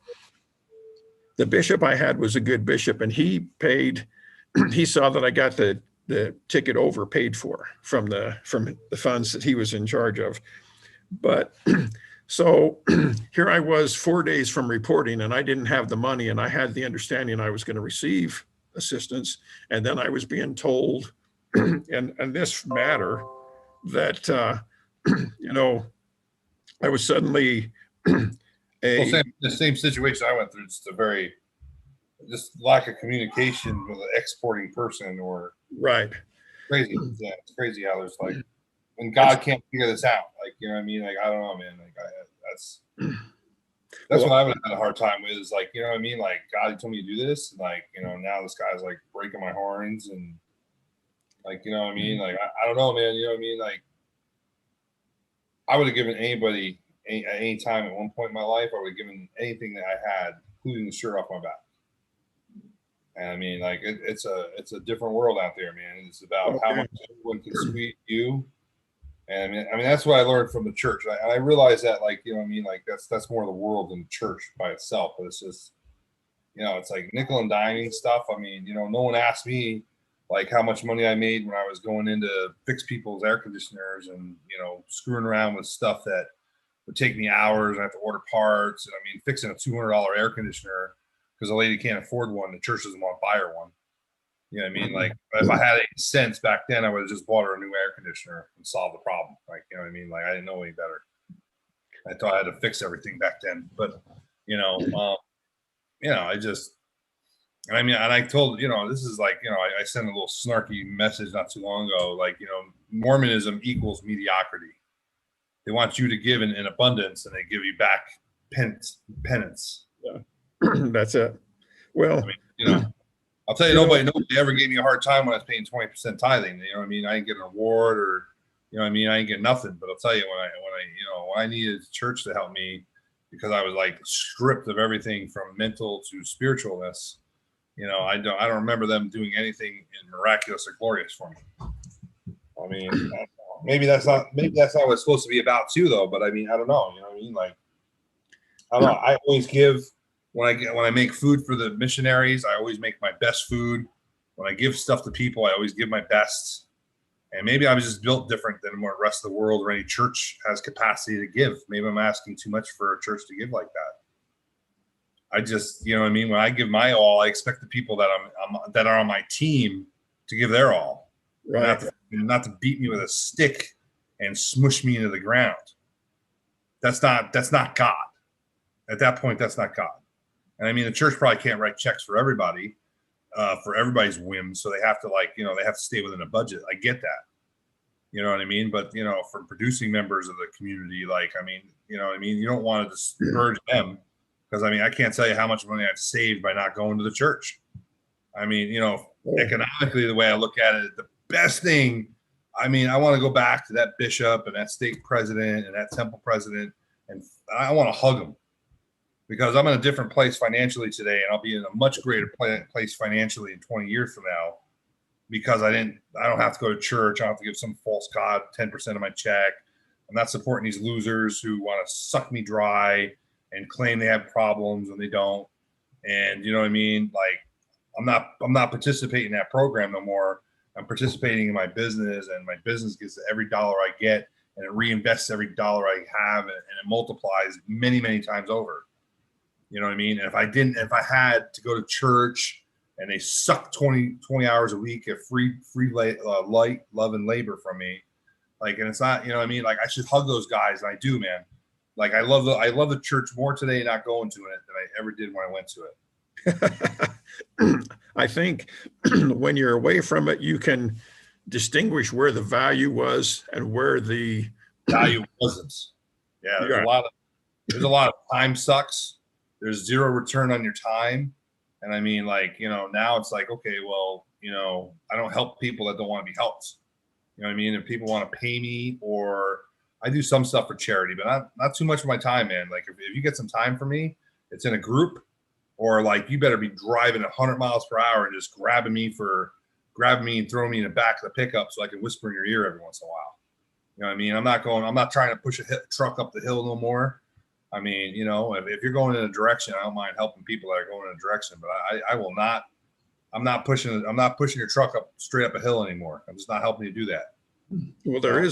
the bishop I had was a good bishop, and he paid. He saw that I got the ticket over paid for from the funds that he was in charge of. But so here I was 4 days from reporting, and I didn't have the money, and I had the understanding I was going to receive assistance. And then I was being told, and this matter, that, I was suddenly the same situation I went through, just lack of communication with an exporting person or right. Crazy. Yeah, it's crazy how there's when God can't figure this out. Like, what I mean? Like, I don't know, man. Like, that's what I would have had a hard time with. Is like, what I mean? Like, God told me to do this, and like, now this guy's like breaking my horns, and like, what I mean? Like, I don't know, man. What I mean? Like, I would have given anybody at any time at one point in my life, I would have given anything that I had, including the shirt off my back. And I mean, like, it's a different world out there, man. It's about how much everyone can sweet you. And I mean, that's what I learned from the church. I realized that, like, what I mean? Like, that's more the world than the church by itself. But it's just, it's like nickel and diming stuff. I mean, no one asked me like how much money I made when I was going in to fix people's air conditioners and, screwing around with stuff that would take me hours. I have to order parts. And I mean, fixing a $200 air conditioner because a lady can't afford one. The church doesn't want to buy her one. You know what I mean? Like, if I had any sense back then, I would have just bought her a new air conditioner and solved the problem. Like, what I mean? Like, I didn't know any better. I thought I had to fix everything back then. But, I just, and I mean, and I told, this is like, I sent a little snarky message not too long ago. Like, Mormonism equals mediocrity. They want you to give in abundance, and they give you back penance. Yeah. That's it. Well, I mean, I'll tell you, nobody ever gave me a hard time when I was paying 20% tithing. You know what I mean? I didn't get an award, or, I mean, I didn't get nothing. But I'll tell you, when I needed church to help me because I was like stripped of everything from mental to spiritualness, I don't remember them doing anything miraculous or glorious for me. I mean, maybe that's not what it's supposed to be about too, though. But I mean, I don't know. You know what I mean? Like, I don't know. I always give. When I make food for the missionaries, I always make my best food. When I give stuff to people, I always give my best. And maybe I was just built different than what the rest of the world or any church has capacity to give. Maybe I'm asking too much for a church to give like that. I just, you know what I mean? When I give my all, I expect the people that that are on my team to give their all. Right. Not to beat me with a stick and smush me into the ground. That's not God. At that point, that's not God. And I mean, the church probably can't write checks for everybody, for everybody's whims. So they have to they have to stay within a budget. I get that. You know what I mean? But, for producing members of the community, you know what I mean? You don't want to discourage them because, I can't tell you how much money I've saved by not going to the church. Economically, the way I look at it, the best thing, I want to go back to that bishop and that stake president and that temple president, and I want to hug them because I'm in a different place financially today, and I'll be in a much greater place financially in 20 years from now because I don't have to go to church. I don't have to give some false god 10% of my check. I'm not supporting these losers who want to suck me dry and claim they have problems when they don't. And you know what I mean? I'm not participating in that program no more. I'm participating in my business, and my business gets every dollar I get, and it reinvests every dollar I have, and it multiplies many, many times over. You know what I mean? And if I had to go to church and they suck 20 hours a week of free light, love, and labor from me, and it's not, you know what I mean? I should hug those guys, and I do, man. I love the church more today not going to it than I ever did when I went to it. I think when you're away from it, you can distinguish where the value was and where the value wasn't. Yeah, there's a lot of time sucks. There's zero return on your time. And now it's okay, well, I don't help people that don't want to be helped. You know what I mean? If people want to pay me, or I do some stuff for charity, but not too much of my time, man. If you get some time for me, it's in a group, or you better be driving 100 miles per hour and just grabbing me and throwing me in the back of the pickup so I can whisper in your ear every once in a while. You know what I mean? I'm not trying to push a truck up the hill no more. If you're going in a direction, I don't mind helping people that are going in a direction, but I will not. I'm not pushing your truck up straight up a hill anymore. I'm just not helping you do that. Well,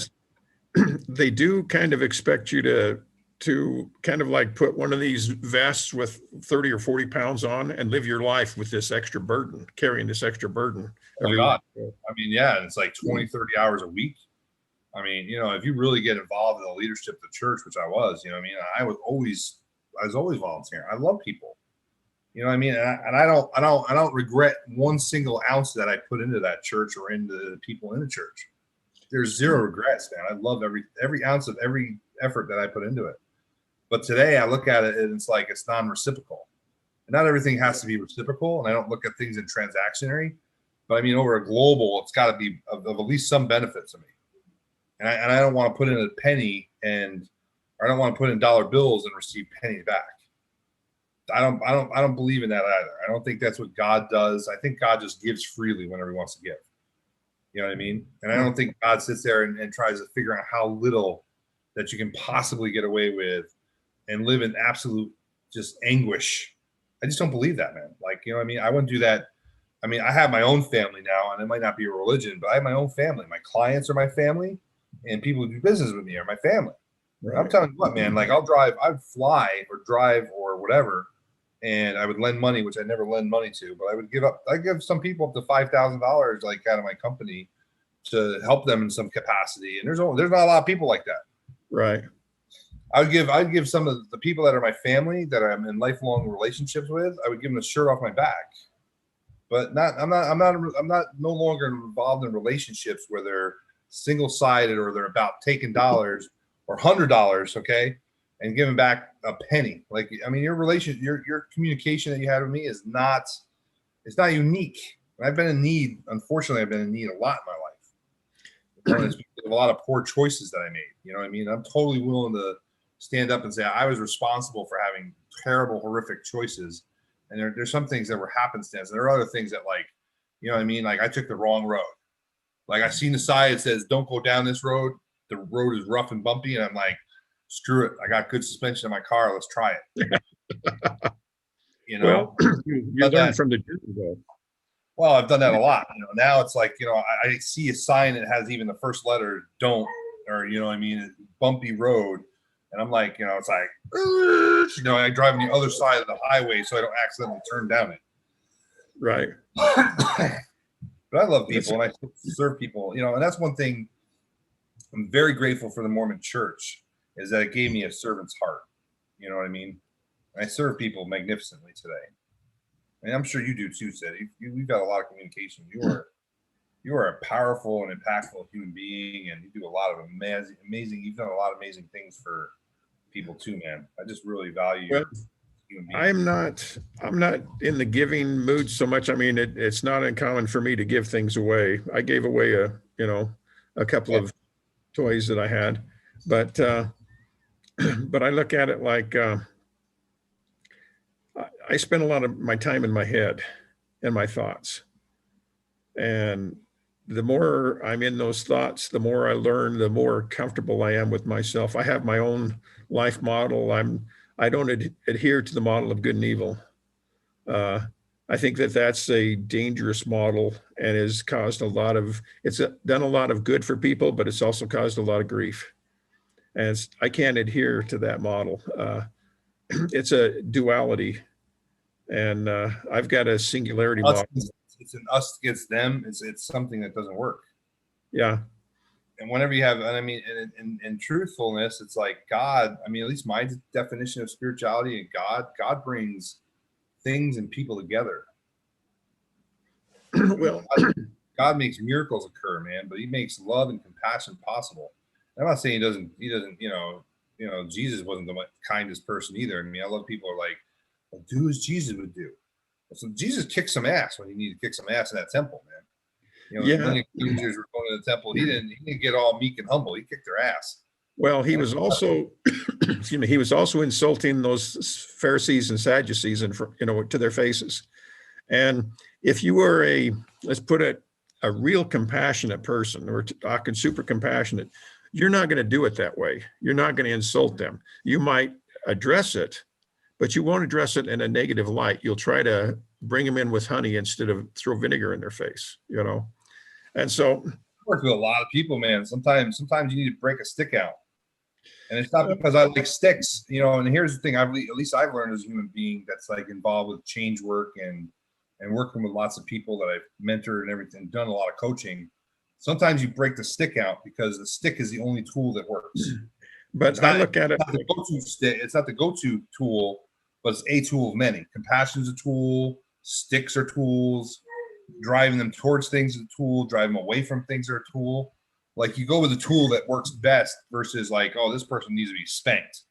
they do kind of expect you to kind of put one of these vests with 30 or 40 pounds on and live your life with this extra burden, carrying this extra burden. Oh my God. Yeah, it's 20, 30 hours a week. If you really get involved in the leadership of the church, which I was, I was always volunteering. I love people, and I don't regret one single ounce that I put into that church or into the people in the church. There's zero regrets, man. I love every ounce of every effort that I put into it. But today I look at it and it's it's non-reciprocal. And not everything has to be reciprocal, and I don't look at things in transactionary. But over a global, it's got to be of at least some benefit to me. And I don't want to put in a penny, or I don't want to put in dollar bills and receive pennies back. I don't believe in that either. I don't think that's what God does. I think God just gives freely whenever he wants to give. You know what I mean? And I don't think God sits there and tries to figure out how little that you can possibly get away with and live in absolute just anguish. I just don't believe that, man. You know what I mean? I wouldn't do that. I have my own family now, and it might not be a religion, but I have my own family. My clients are my family, and people who do business with me are my family. Right. I'm telling you what, man, I'd fly or drive or whatever, and I would lend money, which I never lend money to, but I'd give some people up to $5,000 out of my company to help them in some capacity. And there's not a lot of people like that. Right. I'd give some of the people that are my family that I'm in lifelong relationships with, I would give them a shirt off my back. But I'm not no longer involved in relationships where they're single-sided or they're about taking dollars or $100, okay, and giving back a penny. Your communication that you had with me is not unique. I've been in need. Unfortunately, I've been in need a lot in my life. It's because of a lot of poor choices that I made. You know what I mean? I'm totally willing to stand up and say I was responsible for having terrible, horrific choices. And there's some things that were happenstance. There are other things that you know what I mean? I took the wrong road. I seen the sign that says, don't go down this road. The road is rough and bumpy. And I'm screw it. I got good suspension in my car. Let's try it. Well, you learn from the journey, though. Well, I've done that a lot. Now it's like, I see a sign that has even the first letter don't, or, I mean, bumpy road. And I'm like, it's like, I drive on the other side of the highway so I don't accidentally turn down it. Right. But I love people and I serve people, and that's one thing I'm very grateful for the Mormon church is that it gave me a servant's heart. You know what I mean? I serve people magnificently today. And I'm sure you do too, Sid. You've got a lot of communication. You are a powerful and impactful human being, and you do a lot of amazing. You've done a lot of amazing things for people too, man. I just really value your human being. I'm not in the giving mood so much. I mean, it's not uncommon for me to give things away. I gave away a couple of toys that I had, but I look at it like I spend a lot of my time in my head and my thoughts. And the more I'm in those thoughts, the more I learn, the more comfortable I am with myself. I have my own life model. I don't adhere to the model of good and evil. I think that's a dangerous model and has caused it's done a lot of good for people, but it's also caused a lot of grief. And I can't adhere to that model. It's a duality. And I've got a singularity model. It's an us against them. It's something that doesn't work. Yeah. And whenever you have, and I mean, in truthfulness, it's like God. I mean, at least my definition of spirituality and God brings things and people together. Well, God makes miracles occur, man, but He makes love and compassion possible. And I'm not saying He doesn't. Jesus wasn't the kindest person either. I mean, I love people who are like, well, do as Jesus would do. So Jesus kicked some ass when He needed to kick some ass in that temple, man. When the accusers were going to the temple, he didn't get all meek and humble. He kicked their ass. Well, he was also, he was also insulting those Pharisees and Sadducees to their faces. And if you were let's put it, a real compassionate person, or talking super compassionate, you're not going to do it that way. You're not going to insult them. You might address it, but you won't address it in a negative light. You'll try to bring them in with honey instead of throw vinegar in their face, And so I work with a lot of people, man. Sometimes you need to break a stick out. And it's not because I like sticks, and here's the thing, at least I've learned as a human being that's like involved with change work and working with lots of people that I've mentored and everything, done a lot of coaching. Sometimes you break the stick out because the stick is the only tool that works. But I look at it. It's not the go-to stick. It's not the go-to tool, but it's a tool of many. Compassion is a tool. Sticks are tools. Driving them towards things is a tool. Driving them away from things are a tool. Like you go with a tool that works best versus like, oh, this person needs to be spanked.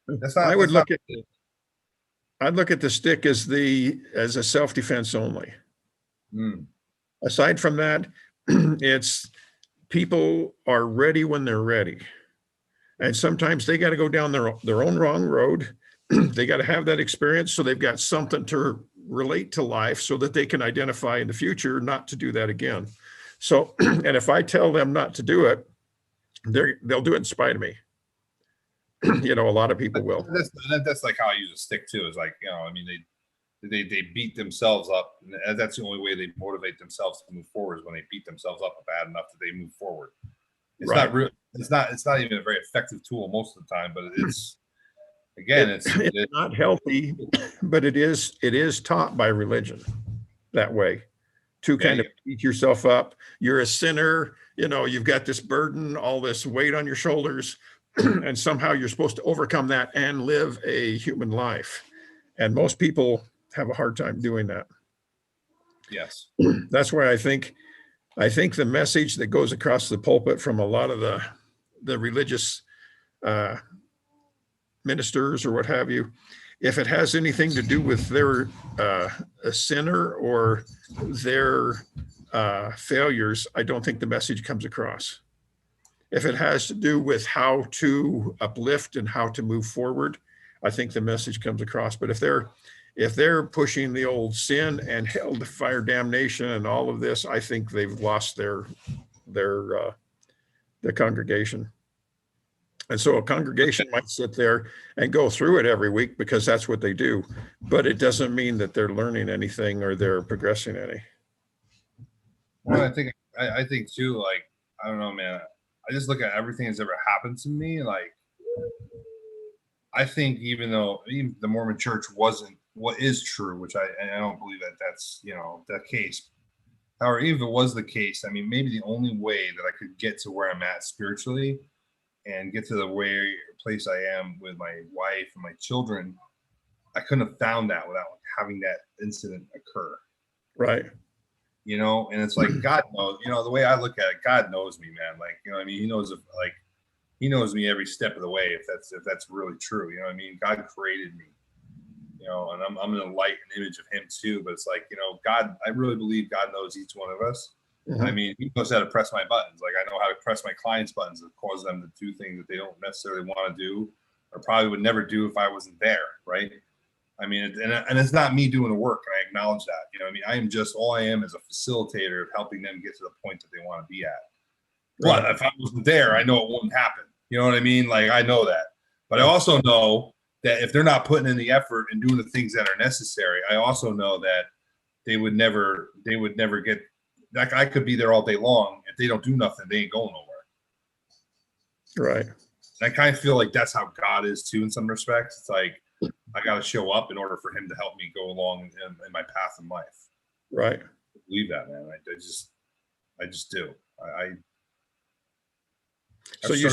That's not. I'd look at the stick as a self-defense only. Aside from that, it's people are ready when they're ready. And sometimes they got to go down their own wrong road. They got to have that experience. So they've got something to relate to life so that they can identify in the future not to do that again. So, and if I tell them not to do it, they'll do it in spite of me. A lot of people will. That's like how I use a stick too. Is like, I mean, they beat themselves up. And that's the only way they motivate themselves to move forward is when they beat themselves up bad enough that they move forward. It's right. Not real. It's not even a very effective tool most of the time, but it's not healthy, but it is taught by religion that way to kind of beat yourself up. You're a sinner, you've got this burden, all this weight on your shoulders, and somehow you're supposed to overcome that and live a human life. And most people have a hard time doing that. Yes. That's why I think the message that goes across the pulpit from a lot of the religious ministers or what have you, if it has anything to do with their a sinner or their failures, I don't think the message comes across. If it has to do with how to uplift and how to move forward, I think the message comes across. But if they're pushing the old sin and hell to fire damnation and all of this, I think they've lost their congregation. And so a congregation might sit there and go through it every week because that's what they do, but it doesn't mean that they're learning anything or they're progressing any. Well, I think too, like, I don't know, man. I just look at everything that's ever happened to me. Like, I think even the Mormon church wasn't what is true, which I don't believe that that's, the case. However, even if it was the case, I mean, maybe the only way that I could get to where I'm at spiritually and get to the place I am with my wife and my children, I couldn't have found that without having that incident occur. Right. And it's like God knows, the way I look at it, God knows me, man. Like, I mean, he knows me every step of the way, if that's really true. You know what I mean? God created me, and I'm in the light and image of him too. But it's like, God, I really believe God knows each one of us. Mm-hmm. I mean, he knows how to press my buttons. Like, I know how to press my clients' buttons that cause them to do things that they don't necessarily want to do, or probably would never do if I wasn't there, right? I mean, and it's not me doing the work. And I acknowledge that. I mean, all I am is a facilitator of helping them get to the point that they want to be at. Right. But if I wasn't there, I know it wouldn't happen. You know what I mean? Like, I know that. But I also know that if they're not putting in the effort and doing the things that are necessary, I also know that they would never get, like, I could be there all day long. If they don't do nothing, they ain't going nowhere. Right. And I kind of feel like that's how God is too, in some respects. It's like, I got to show up in order for him to help me go along in my path in life. Right. I believe that, man. I just do. So you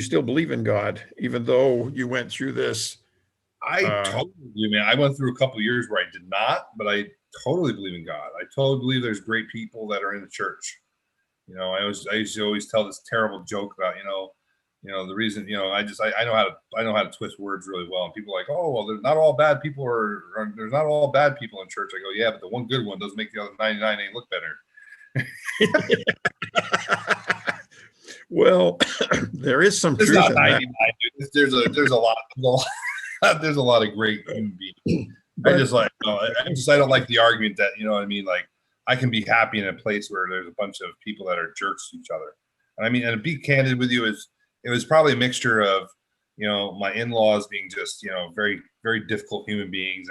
still believe in God, even though you went through this? I totally do, man. I went through a couple of years where I did not, but I totally believe in God. I totally believe there's great people that are in the church. I used to always tell this terrible joke about, the reason, I know how to twist words really well. And people are like, oh, well, there's not all bad people there's not all bad people in church. I go, yeah, but the one good one doesn't make the other 99 ain't look better. Well, there is some truth in that. There's a lot of great human beings. But, I don't like the argument that, you know what I mean? Like, I can be happy in a place where there's a bunch of people that are jerks to each other. And I mean, and to be candid with you, it was probably a mixture of, my in-laws being just, very, very difficult human beings.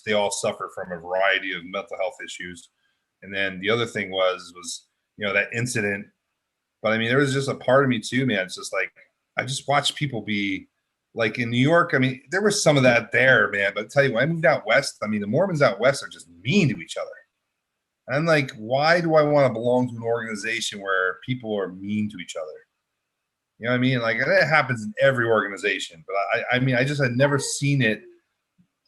They all suffer from a variety of mental health issues. And then the other thing was, that incident. But I mean, there was just a part of me too, man. It's just like, I just watched people be like in New York. I mean, there was some of that there, man. But I tell you, when I moved out west, I mean, the Mormons out west are just mean to each other. And I'm like, why do I want to belong to an organization where people are mean to each other? You know what I mean? Like, that happens in every organization. But I mean, I had never seen it.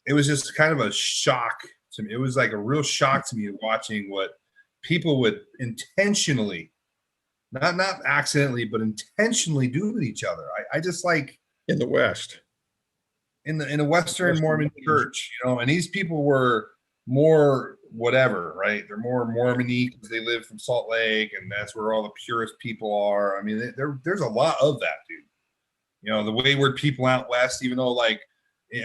It was just kind of a shock to me. It was like a real shock to me watching what people would intentionally, not accidentally, but intentionally do with each other. I just like in the West, in a Western Mormon church, and these people were more whatever, right? They're more Mormon-y because they live from Salt Lake, and that's where all the purest people are. I mean, there's a lot of that, dude. The wayward people out west, even though like,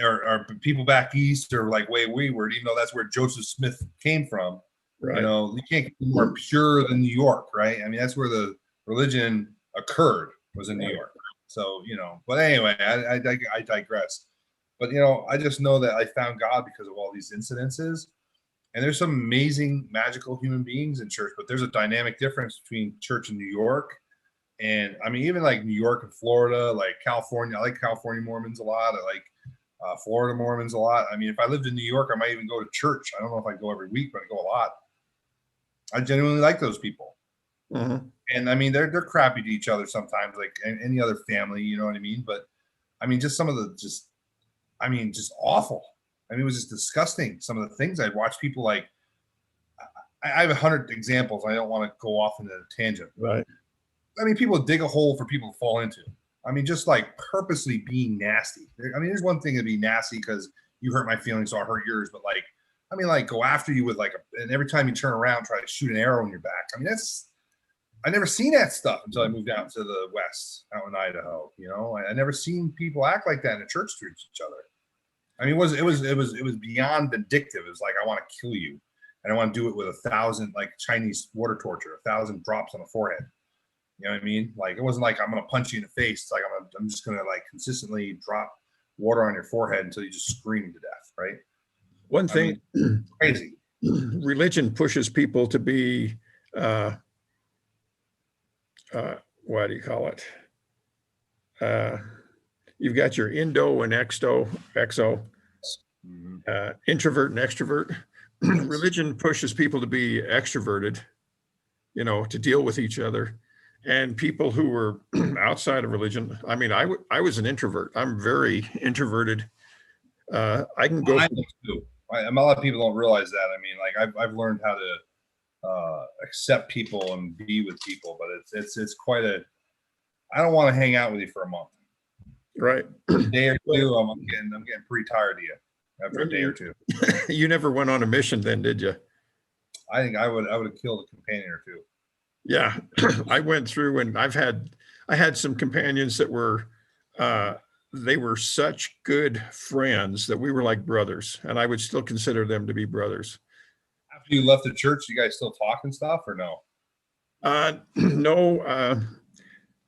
or people back east are like way wayward, even though that's where Joseph Smith came from. Right. You can't get more pure than New York, right? I mean, that's where the religion occurred, was in New York. So, but anyway, I digress. But, I just know that I found God because of all these incidences. And there's some amazing, magical human beings in church, but there's a dynamic difference between church in New York. And I mean, even like New York and Florida, like California, I like California Mormons a lot. I like Florida Mormons a lot. I mean, if I lived in New York, I might even go to church. I don't know if I go every week, but I go a lot. I genuinely like those people. Mm-hmm. And I mean, they're crappy to each other sometimes, like any other family, you know what I mean? But I mean, just some of the just awful. I mean, it was just disgusting. Some of the things I'd watch people like, I have 100 examples. I don't want to go off into a tangent. Right. I mean, people dig a hole for people to fall into. I mean, just like purposely being nasty. I mean, there's one thing to be nasty because you hurt my feelings, so I hurt yours. But like, I mean, like go after you with and every time you turn around, try to shoot an arrow in your back. I mean, I never seen that stuff until I moved out to the West, out in Idaho. I never seen people act like that in the church towards each other. I mean, it was beyond vindictive. It was like, I want to kill you, and I want to do it with 1,000 like Chinese water torture, 1,000 drops on the forehead. You know what I mean? Like, it wasn't like I'm gonna punch you in the face. It's like I'm just gonna like consistently drop water on your forehead until you just scream to death, right? One thing, crazy. Religion pushes people to be uh, what do you call it? Uh, you've got your Indo and exo, Mhm. introvert and extrovert. Yes. Religion pushes people to be extroverted, to deal with each other. And people who were outside of religion, I mean, I was an introvert. I'm very introverted. I can go I from, am too. A lot of people don't realize that. I mean, like I've learned how to accept people and be with people, but it's quite a. I don't want to hang out with you for a month. right. A day or Well, two, I'm getting pretty tired of you after a day or two. you never went on a mission then, did you? I think I would have killed a companion or two. Yeah, I went through and I had some companions that were uh they were such good friends that we were like brothers, and I would still consider them to be brothers. After you left the church, you guys still talk and stuff, or no? No,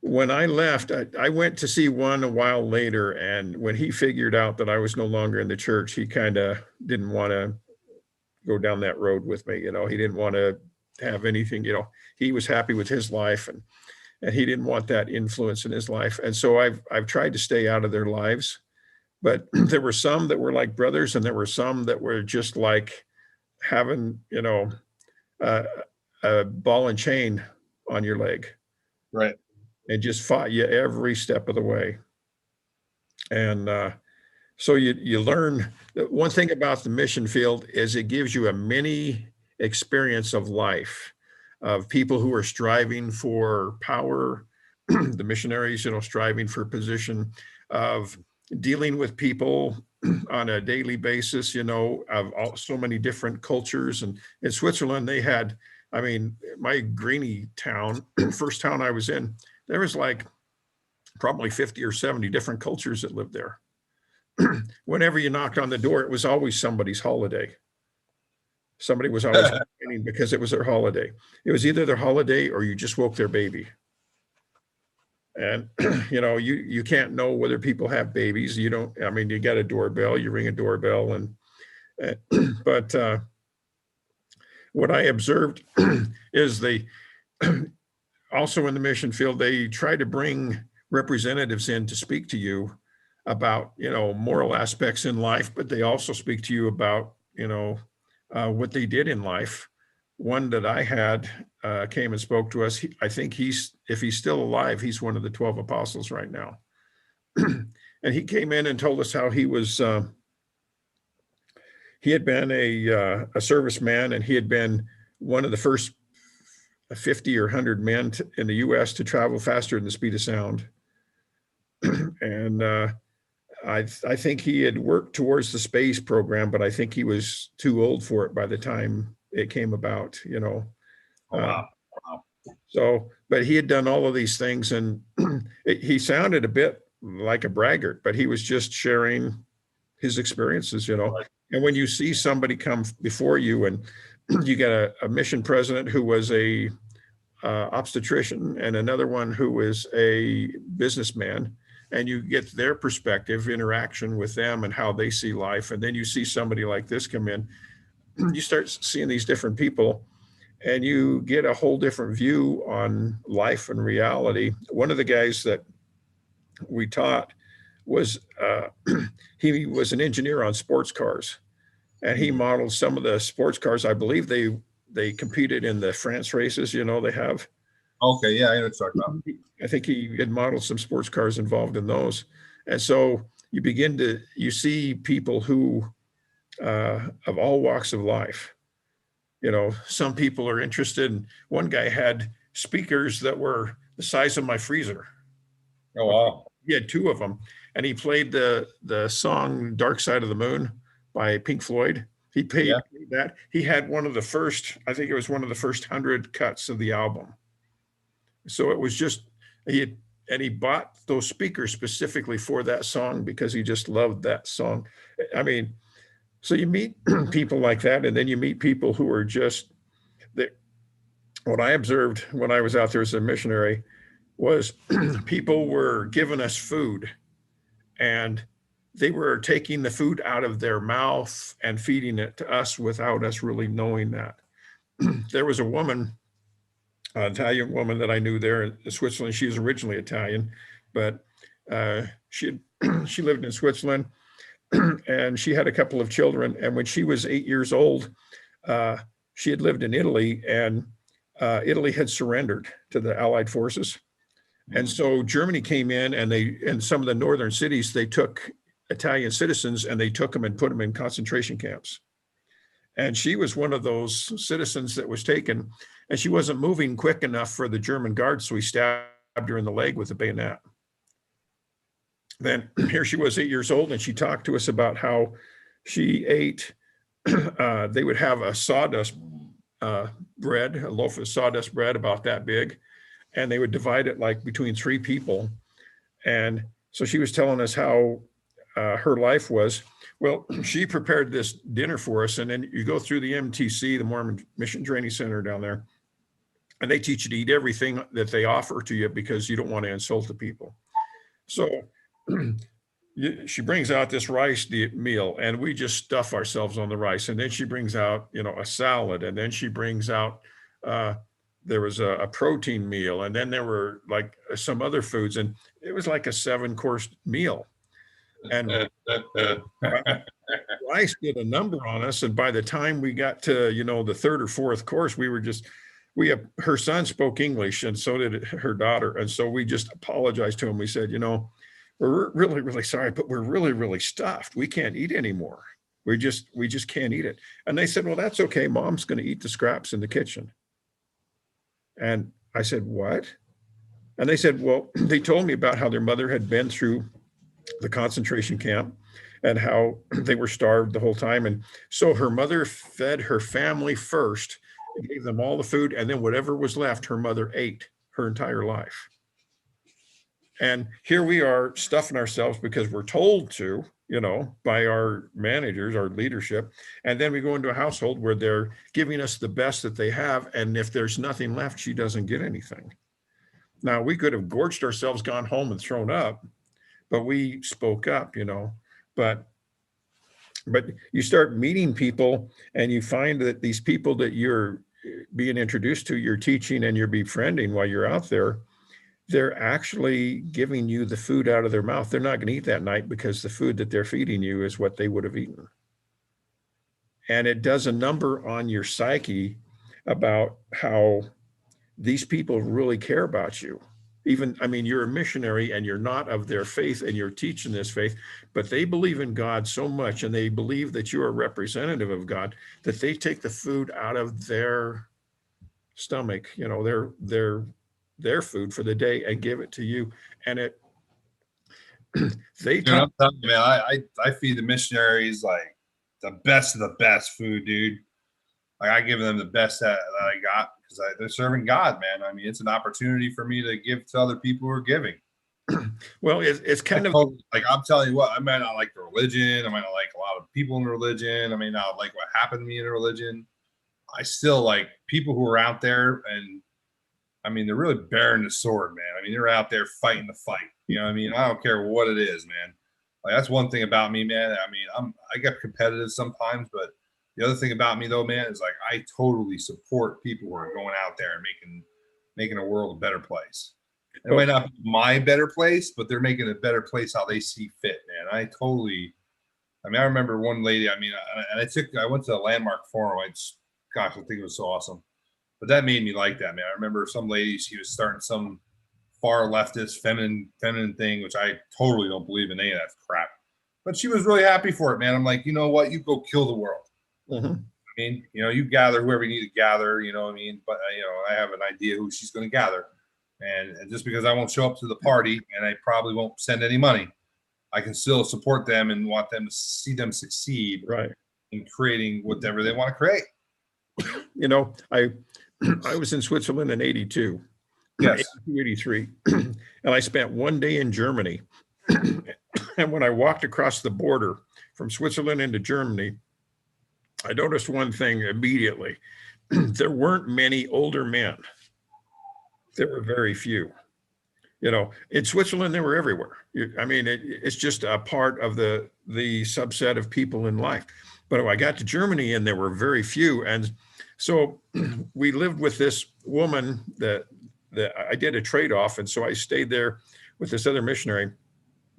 when I left, I went to see one a while later, and when he figured out that I was no longer in the church, he kind of didn't want to go down that road with me. He didn't want to have anything. He was happy with his life, and he didn't want that influence in his life. And so I've tried to stay out of their lives. But there were some that were like brothers, and there were some that were just like having, uh, a ball and chain on your leg, Right. and just fought you every step of the way. And so you learn that one thing about the mission field is it gives you a mini experience of life, of people who are striving for power, the missionaries, striving for position, of dealing with people on a daily basis, of so many different cultures. And in Switzerland, they had, I mean, my greenie town, first town I was in, there was like probably 50 or 70 different cultures that lived there. Whenever you knocked on the door, it was always somebody's holiday. Somebody was always complaining because it was their holiday. It was either their holiday or you just woke their baby. And you can't know whether people have babies. You don't. I mean, you got a doorbell. You ring a doorbell, and but what I observed is they also in the mission field they try to bring representatives in to speak to you about moral aspects in life, but they also speak to you about what they did in life. One that I had came and spoke to us. I think if he's still alive, he's one of the 12 apostles right now. And he came in and told us how he had been a serviceman, and he had been one of the first 50 or 100 men in the U.S. to travel faster than the speed of sound. And I think he had worked towards the space program, but I think he was too old for it by the time it came about. Oh Uh, wow. Wow. so, but he had done all of these things, and he sounded a bit like a braggart, but he was just sharing his experiences. Right. And when you see somebody come before you, and you got a mission president who was a obstetrician, and another one who was a businessman, and you get their perspective, interaction with them, and how they see life, and then you see somebody like this come in, you start seeing these different people, and you get a whole different view on life and reality. One of the guys that we taught was he was an engineer on sports cars, and he modeled some of the sports cars. I believe they competed in the France races. They have. Okay. Yeah, I know what you're talking about. I think he had modeled some sports cars involved in those, and so you see people who of all walks of life. Some people are interested. In, one guy had speakers that were the size of my freezer. Oh wow. He had two of them, and he played the song "Dark Side of the Moon" by Pink Floyd. He paid Yeah. that. He had one of the first. I think it was one of the first 100 cuts of the album. So it was just he bought those speakers specifically for that song because he just loved that song. I mean, so you meet people like that, and then you meet people who are just that. What I observed when I was out there as a missionary was people were giving us food, and they were taking the food out of their mouth and feeding it to us without us really knowing that. There was a woman Italian woman that I knew there in Switzerland. She was originally Italian, but she she lived in Switzerland, and she had a couple of children. And when she was 8 years old, uh, she had lived in Italy, and Italy had surrendered to the Allied forces. And so Germany came in, and in some of the northern cities, they took Italian citizens and they took them and put them in concentration camps. And she was one of those citizens that was taken, and she wasn't moving quick enough for the German guards, so he stabbed her in the leg with a bayonet. Then here she was, 8 years old, and she talked to us about how she ate, they would have a sawdust bread, a loaf of sawdust bread about that big, and they would divide it like between three people. And so she was telling us how her life was. Well, she prepared this dinner for us, and then you go through the MTC, the Mormon Mission Training Center down there, and they teach you to eat everything that they offer to you because you don't want to insult the people. So she brings out this rice meal, and we just stuff ourselves on the rice. And then she brings out, a salad, and then she brings out, there was a protein meal, and then there were like some other foods, and it was like a 7-course meal. And rice did a number on us. And by the time we got to, the third or fourth course, her son spoke English, and so did her daughter. And so we just apologized to him. We said, we're really, really sorry, but we're really, really stuffed. We can't eat anymore. We just can't eat it. And they said, well, that's okay. Mom's going to eat the scraps in the kitchen. And I said, what? And they said, well, they told me about how their mother had been through the concentration camp and how they were starved the whole time. And so her mother fed her family first, gave them all the food, and then whatever was left, her mother ate her entire life. And here we are stuffing ourselves because we're told to, by our managers, our leadership. And then we go into a household where they're giving us the best that they have. And if there's nothing left, she doesn't get anything. Now, we could have gorged ourselves, gone home and thrown up, but we spoke up, but you start meeting people, and you find that these people that you're being introduced to, you're teaching and you're befriending while you're out there, they're actually giving you the food out of their mouth. They're not going to eat that night because the food that they're feeding you is what they would have eaten. And it does a number on your psyche about how these people really care about you. You're a missionary and you're not of their faith and you're teaching this faith, but they believe in God so much, and they believe that you're a representative of God, that they take the food out of their stomach, their food for the day, and give it to you. And I'm telling you, man, I feed the missionaries like the best of the best food, dude. Like, I give them the best that I got because they're serving God, man. It's an opportunity for me to give to other people who are giving. Well, it's kind of like, I'm telling you what, I might not like the religion. I might not like a lot of people in religion. I may not like what happened to me in religion. I still like people who are out there, and they're really bearing the sword, man. They're out there fighting the fight. I don't care what it is, man. Like, that's one thing about me, man. I get competitive sometimes, but the other thing about me, though, man, is like I totally support people who are going out there and making the world a better place. It might not be my better place, but they're making a better place how they see fit, man. I remember one lady. I went to a landmark forum. I think it was so awesome. But that made me like that, man. I remember some lady, she was starting some far leftist feminine thing, which I totally don't believe in any of that crap. But she was really happy for it, man. I'm like, you know what? You go kill the world. Mm-hmm. You gather whoever you need to gather, But, I have an idea who she's going to gather. And just because I won't show up to the party and I probably won't send any money, I can still support them and want them to see them succeed, right, in creating whatever they want to create. I was in Switzerland in 82, yes, 82, 83, and I spent one day in Germany. And when I walked across the border from Switzerland into Germany, I noticed one thing immediately. There weren't many older men. There were very few. In Switzerland, they were everywhere. It's just a part of the subset of people in life. But when I got to Germany, and there were very few, and So we lived with this woman that I did a trade-off. And so I stayed there with this other missionary.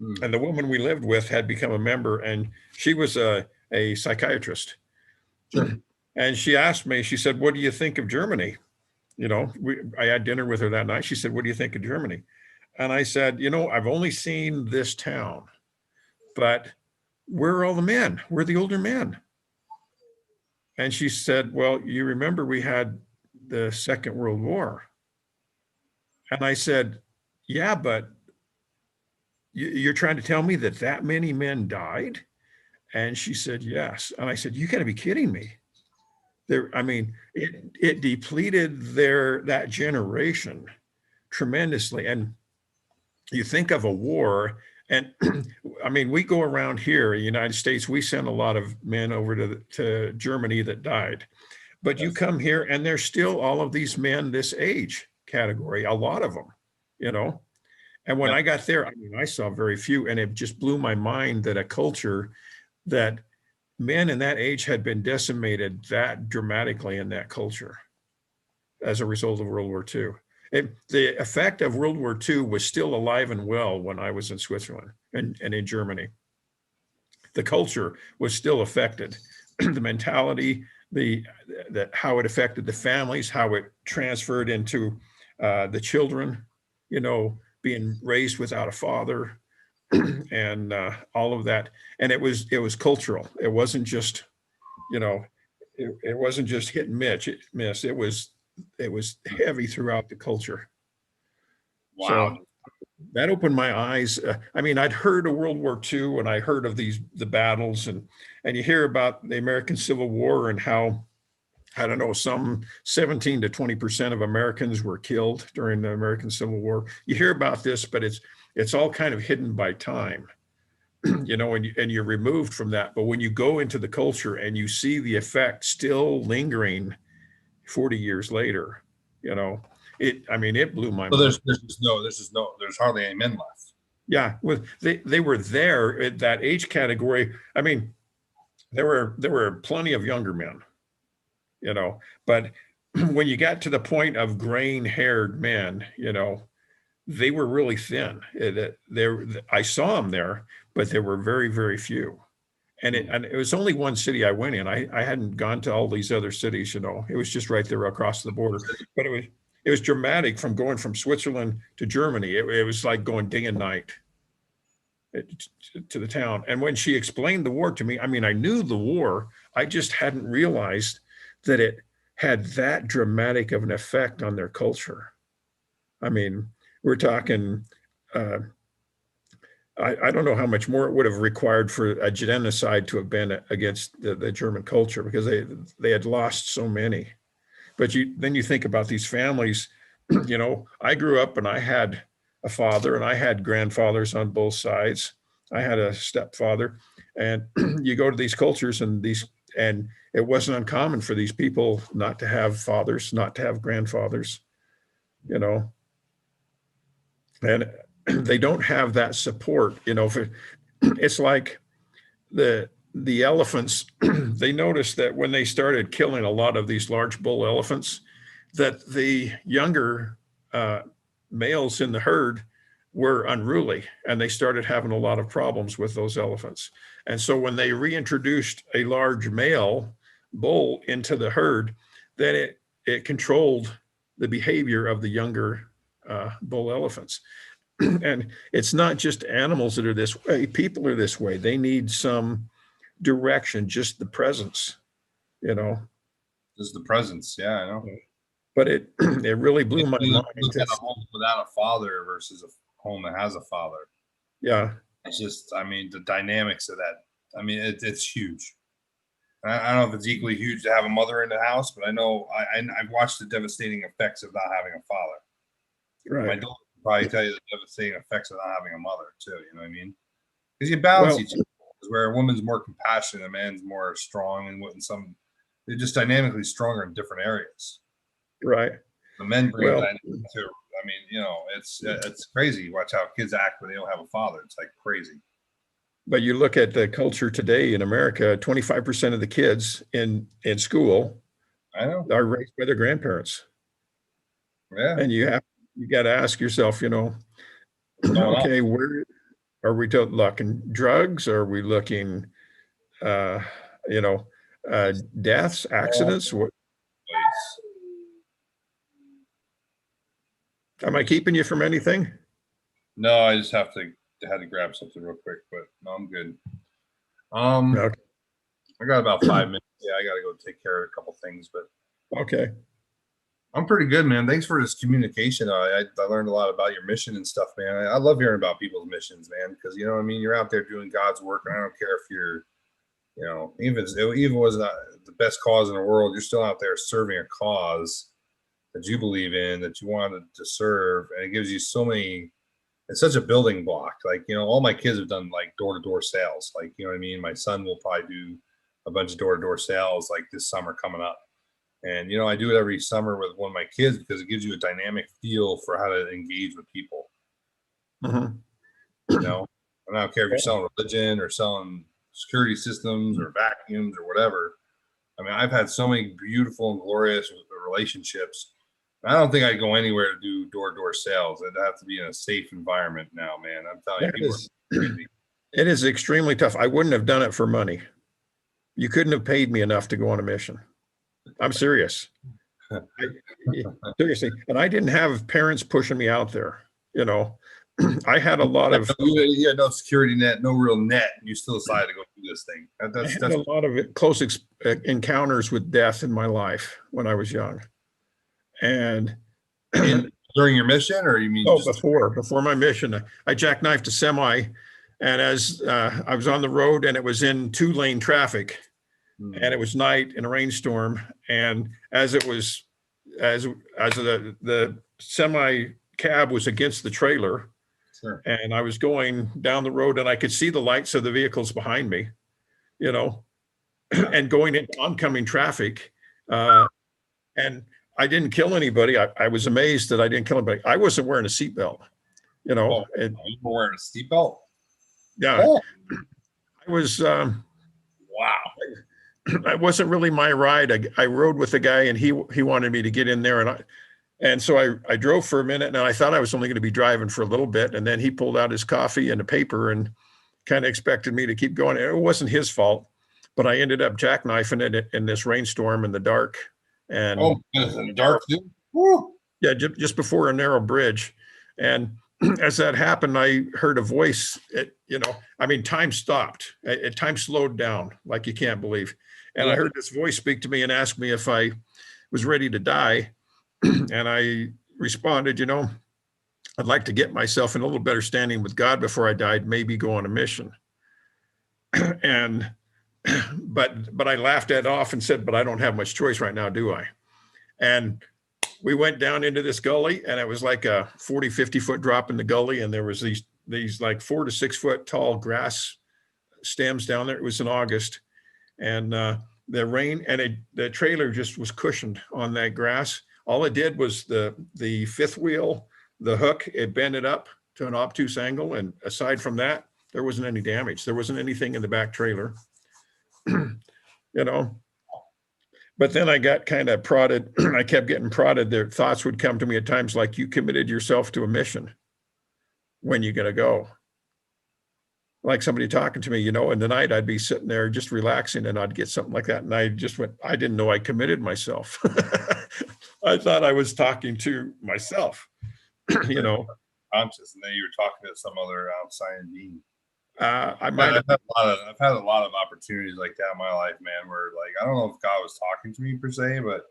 Mm. And the woman we lived with had become a member, and she was a psychiatrist. Sure. And she asked me, she said, "What do you think of Germany?" I had dinner with her that night. She said, "What do you think of Germany?" And I said, "I've only seen this town, but where are all the men? Where are the older men?" And she said, "Well, you remember we had the Second World War." And I said, "Yeah, but you're trying to tell me that many men died?" And she said, "Yes." And I said, "You got to be kidding me." I mean, it depleted that generation tremendously. And you think of a war, and I mean, we go around here in the United States, we send a lot of men over to Germany that died. But you come here and there's still all of these men this age category, a lot of them. And when I got there, I mean, I saw very few, and it just blew my mind that a culture that men in that age had been decimated that dramatically in that culture as a result of World War II. The effect of World War II was still alive and well when I was in Switzerland and in Germany. The culture was still affected. The mentality, how it affected the families, how it transferred into the children, being raised without a father, and all of that. And it was cultural. It wasn't just, it wasn't just hit and miss. It was heavy throughout the culture. Wow. So that opened my eyes. I mean, I'd heard of World War II, and I heard of the battles, and you hear about the American Civil War and how, I don't know, some 17 to 20% of Americans were killed during the American Civil War. You hear about this, but it's all kind of hidden by time, and you're removed from that. But when you go into the culture and you see the effect still lingering 40 years later, it blew my So mind. there's hardly any men left. Yeah, well, they were there at that age category. I mean, there were plenty of younger men, but when you got to the point of graying-haired men, they were really thin. I saw them there, but there were very, very few. And it was only one city I went in. I hadn't gone to all these other cities, It was just right there across the border. But it was dramatic from going from Switzerland to Germany. It was like going day and night to the town. And when she explained the war to me, I mean, I knew the war. I just hadn't realized that it had that dramatic of an effect on their culture. I mean, we're talking, I don't know how much more it would have required for a genocide to have been against the German culture, because they had lost so many. But then you think about these families. I grew up and I had a father and I had grandfathers on both sides. I had a stepfather, and you go to these cultures and it wasn't uncommon for these people not to have fathers, not to have grandfathers, and they don't have that support. It's like the elephants. They noticed that when they started killing a lot of these large bull elephants, that the younger males in the herd were unruly, and they started having a lot of problems with those elephants. And so when they reintroduced a large male bull into the herd, then it controlled the behavior of the younger bull elephants. And it's not just animals that are this way, people are this way. They need some direction, just the presence, Just the presence. Yeah, I know. But it really blew my mind. Look at a home without a father versus a home that has a father. Yeah. It's just, I mean, the dynamics of that. I mean, it's huge. I don't know if it's equally huge to have a mother in the house, but I know I've watched the devastating effects of not having a father. Right. My daughter will probably tell you the devastating effects of not having a mother too. You know what I mean? Because you balance each other. Where a woman's more compassionate, a man's more strong, and they're just dynamically stronger in different areas. Right. The men bring dynamic too. I mean, it's crazy. Watch how kids act when they don't have a father. It's like crazy. But you look at the culture today in America, 25% of the kids in school I know. are raised by their grandparents. Yeah. And you got to ask yourself, What's going on? okay, where are we looking drugs? Are we looking, uh, you know, deaths, All accidents? What, place. am I keeping you from anything? No, I just had to grab something real quick, but no, I'm good. Um, Okay. I got about 5 minutes. Yeah, I gotta go take care of a couple things, but Okay. I'm pretty good, man. Thanks for this communication. I learned a lot about your mission and stuff, man. I love hearing about people's missions, man, because you know what I mean. You're out there doing God's work, and I don't care if you're, even was not the best cause in the world, you're still out there serving a cause that you believe in, that you wanted to serve, and it gives you so many. It's such a building block. Like all my kids have done like door to door sales. Like you know what I mean. My son will probably do a bunch of door to door sales like this summer coming up. And I do it every summer with one of my kids because it gives you a dynamic feel for how to engage with people. Mhm. You know, and I don't care if you're selling religion or selling security systems or vacuums or whatever. I mean, I've had so many beautiful and glorious relationships. I don't think I'd go anywhere to do door to door sales. It'd have to be in a safe environment now, man. I'm telling you, That people is, are crazy. it is extremely tough. I wouldn't have done it for money. You couldn't have paid me enough to go on a mission. I'm serious. Seriously. And I didn't have parents pushing me out there. You know, I had a lot of You had no security net, no real net, and you still decided to go do this thing. I had a lot of close encounters with death in my life when I was young. And during your mission, or you mean oh, just before my mission, I jackknifed a semi, and as I was on the road, and it was in 2-lane traffic, and it was night in a rainstorm, and as it was, as the semi cab was against the trailer, sure. and I was going down the road, and I could see the lights of the vehicles behind me, you know, and going into oncoming traffic, and I didn't kill anybody. I was amazed that I didn't kill anybody. I wasn't wearing a seatbelt, Oh, you were wearing a seatbelt? yeah, Oh, I was. wow. It wasn't really my ride. I rode with the guy, and he wanted me to get in there, and so I drove for a minute, and I thought I was only going to be driving for a little bit, and then he pulled out his coffee and a paper and kind of expected me to keep going. It wasn't his fault, but I ended up jackknifing it in this rainstorm in the dark, and Oh, goodness, in the dark too. Woo. yeah, just before a narrow bridge, and as that happened, I heard a voice. I mean, time stopped. Time slowed down like you can't believe. And I Yeah. heard this voice speak to me and ask me if I was ready to die. And I responded, I'd like to get myself in a little better standing with God before I died, maybe go on a mission. And but I laughed that off and said, but I don't have much choice right now, do I? And we went down into this gully, and it was like a 40, 50-foot drop in the gully, and there was these like 4 to 6 foot tall grass stems down there. It was in August, and the rain and the trailer just was cushioned on that grass. All it did was the fifth wheel, the hook, it bent it up to an obtuse angle, and aside from that, there wasn't any damage. There wasn't anything in the back trailer, you know. But then I got kind of prodded. I kept getting prodded. Their thoughts would come to me at times like, you committed yourself to a mission. When you going to go? Like somebody talking to me, in the night I'd be sitting there just relaxing, and I'd get something like that. And I just went, I didn't know I committed myself. I thought I was talking to myself, you know. Conscious, and then you were talking to some other outside being. I might have. I've had a lot of opportunities like that in my life, man, where like I don't know if God was talking to me per se, but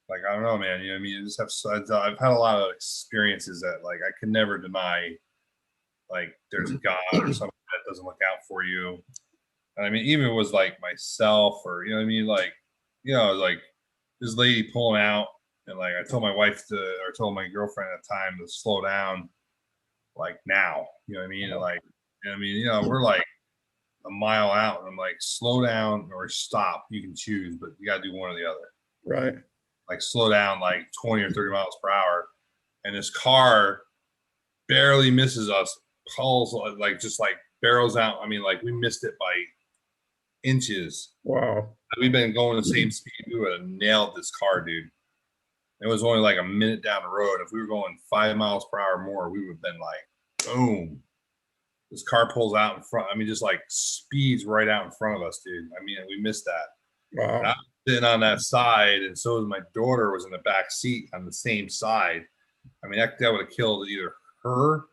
like I don't know, man. You know what I mean? I just I've had a lot of experiences that like I can never deny. Like there's a God or something that doesn't look out for you. And I mean, even if it was like myself or what I mean, like like this lady pulling out, and like I told my wife or told my girlfriend at the time to slow down, like now. You know what I mean? And like, we're like a mile out, and I'm like, slow down or stop. You can choose, but you got to do one or the other. Right. Like slow down like 20 or 30 miles per hour, and this car barely misses us, pulls like just like barrels out. I mean, like we missed it by inches. Wow. We've been going the same speed. We would have nailed this car, dude. It was only like a minute down the road. If we were going 5 miles per hour more, we would have been like, boom. This car pulls out in front. I mean, just like speeds right out in front of us, dude. I mean, we missed that. And I Wow. was sitting on that side, and so was my daughter was in the back seat on the same side. I mean, that would have killed either her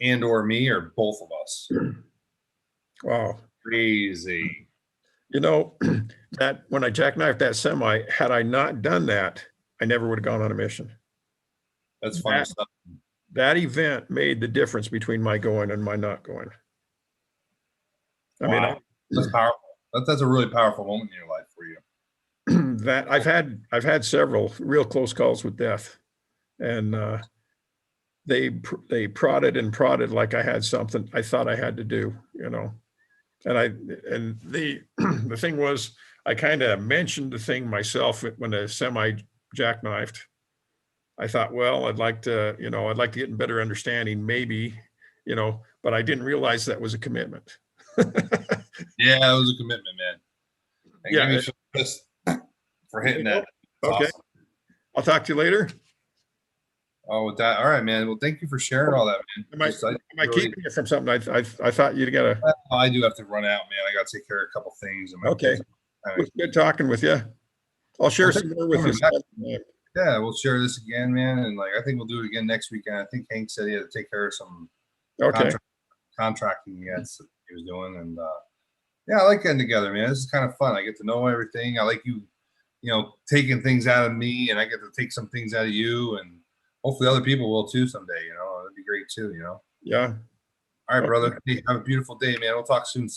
and or me or both of us. Wow. Crazy. You know, that when I jackknifed that semi, had I not done that, I never would have gone on a mission. That's funny That, stuff. that event made the difference between my going and my not going. I mean, Wow. That's powerful. That's a really powerful moment in your life for you. that I've had several real close calls with death, and they prodded and prodded like I had something I thought I had to do, you know. And the the thing was, I kind of mentioned the thing myself when the semi jackknifed. I thought, well, I'd like to get a better understanding, maybe, but I didn't realize that was a commitment. Yeah, it was a commitment, man. And give Yeah. me some this for hitting that. That's Okay. awesome. I'll talk to you later. Oh, with that. All right, man. Well, thank you for sharing all that, man. Am I, Just, I am I really, keeping you from something? I thought you'd got to. I do have to run out, man. I got to take care of a couple things. And my Okay. kids It was good talking with you. I'll share some more with you. Yeah, we'll share this again, man. And like, I think we'll do it again next weekend. I think Hank said he had to take care of some Okay. contracting he was doing. And yeah, I like getting together, man. This is kind of fun. I get to know everything. I like you, taking things out of me, and I get to take some things out of you, and hopefully other people will too someday. That'd be great too. Yeah. All right, Okay. brother. Hey, have a beautiful day, man. We'll talk soon.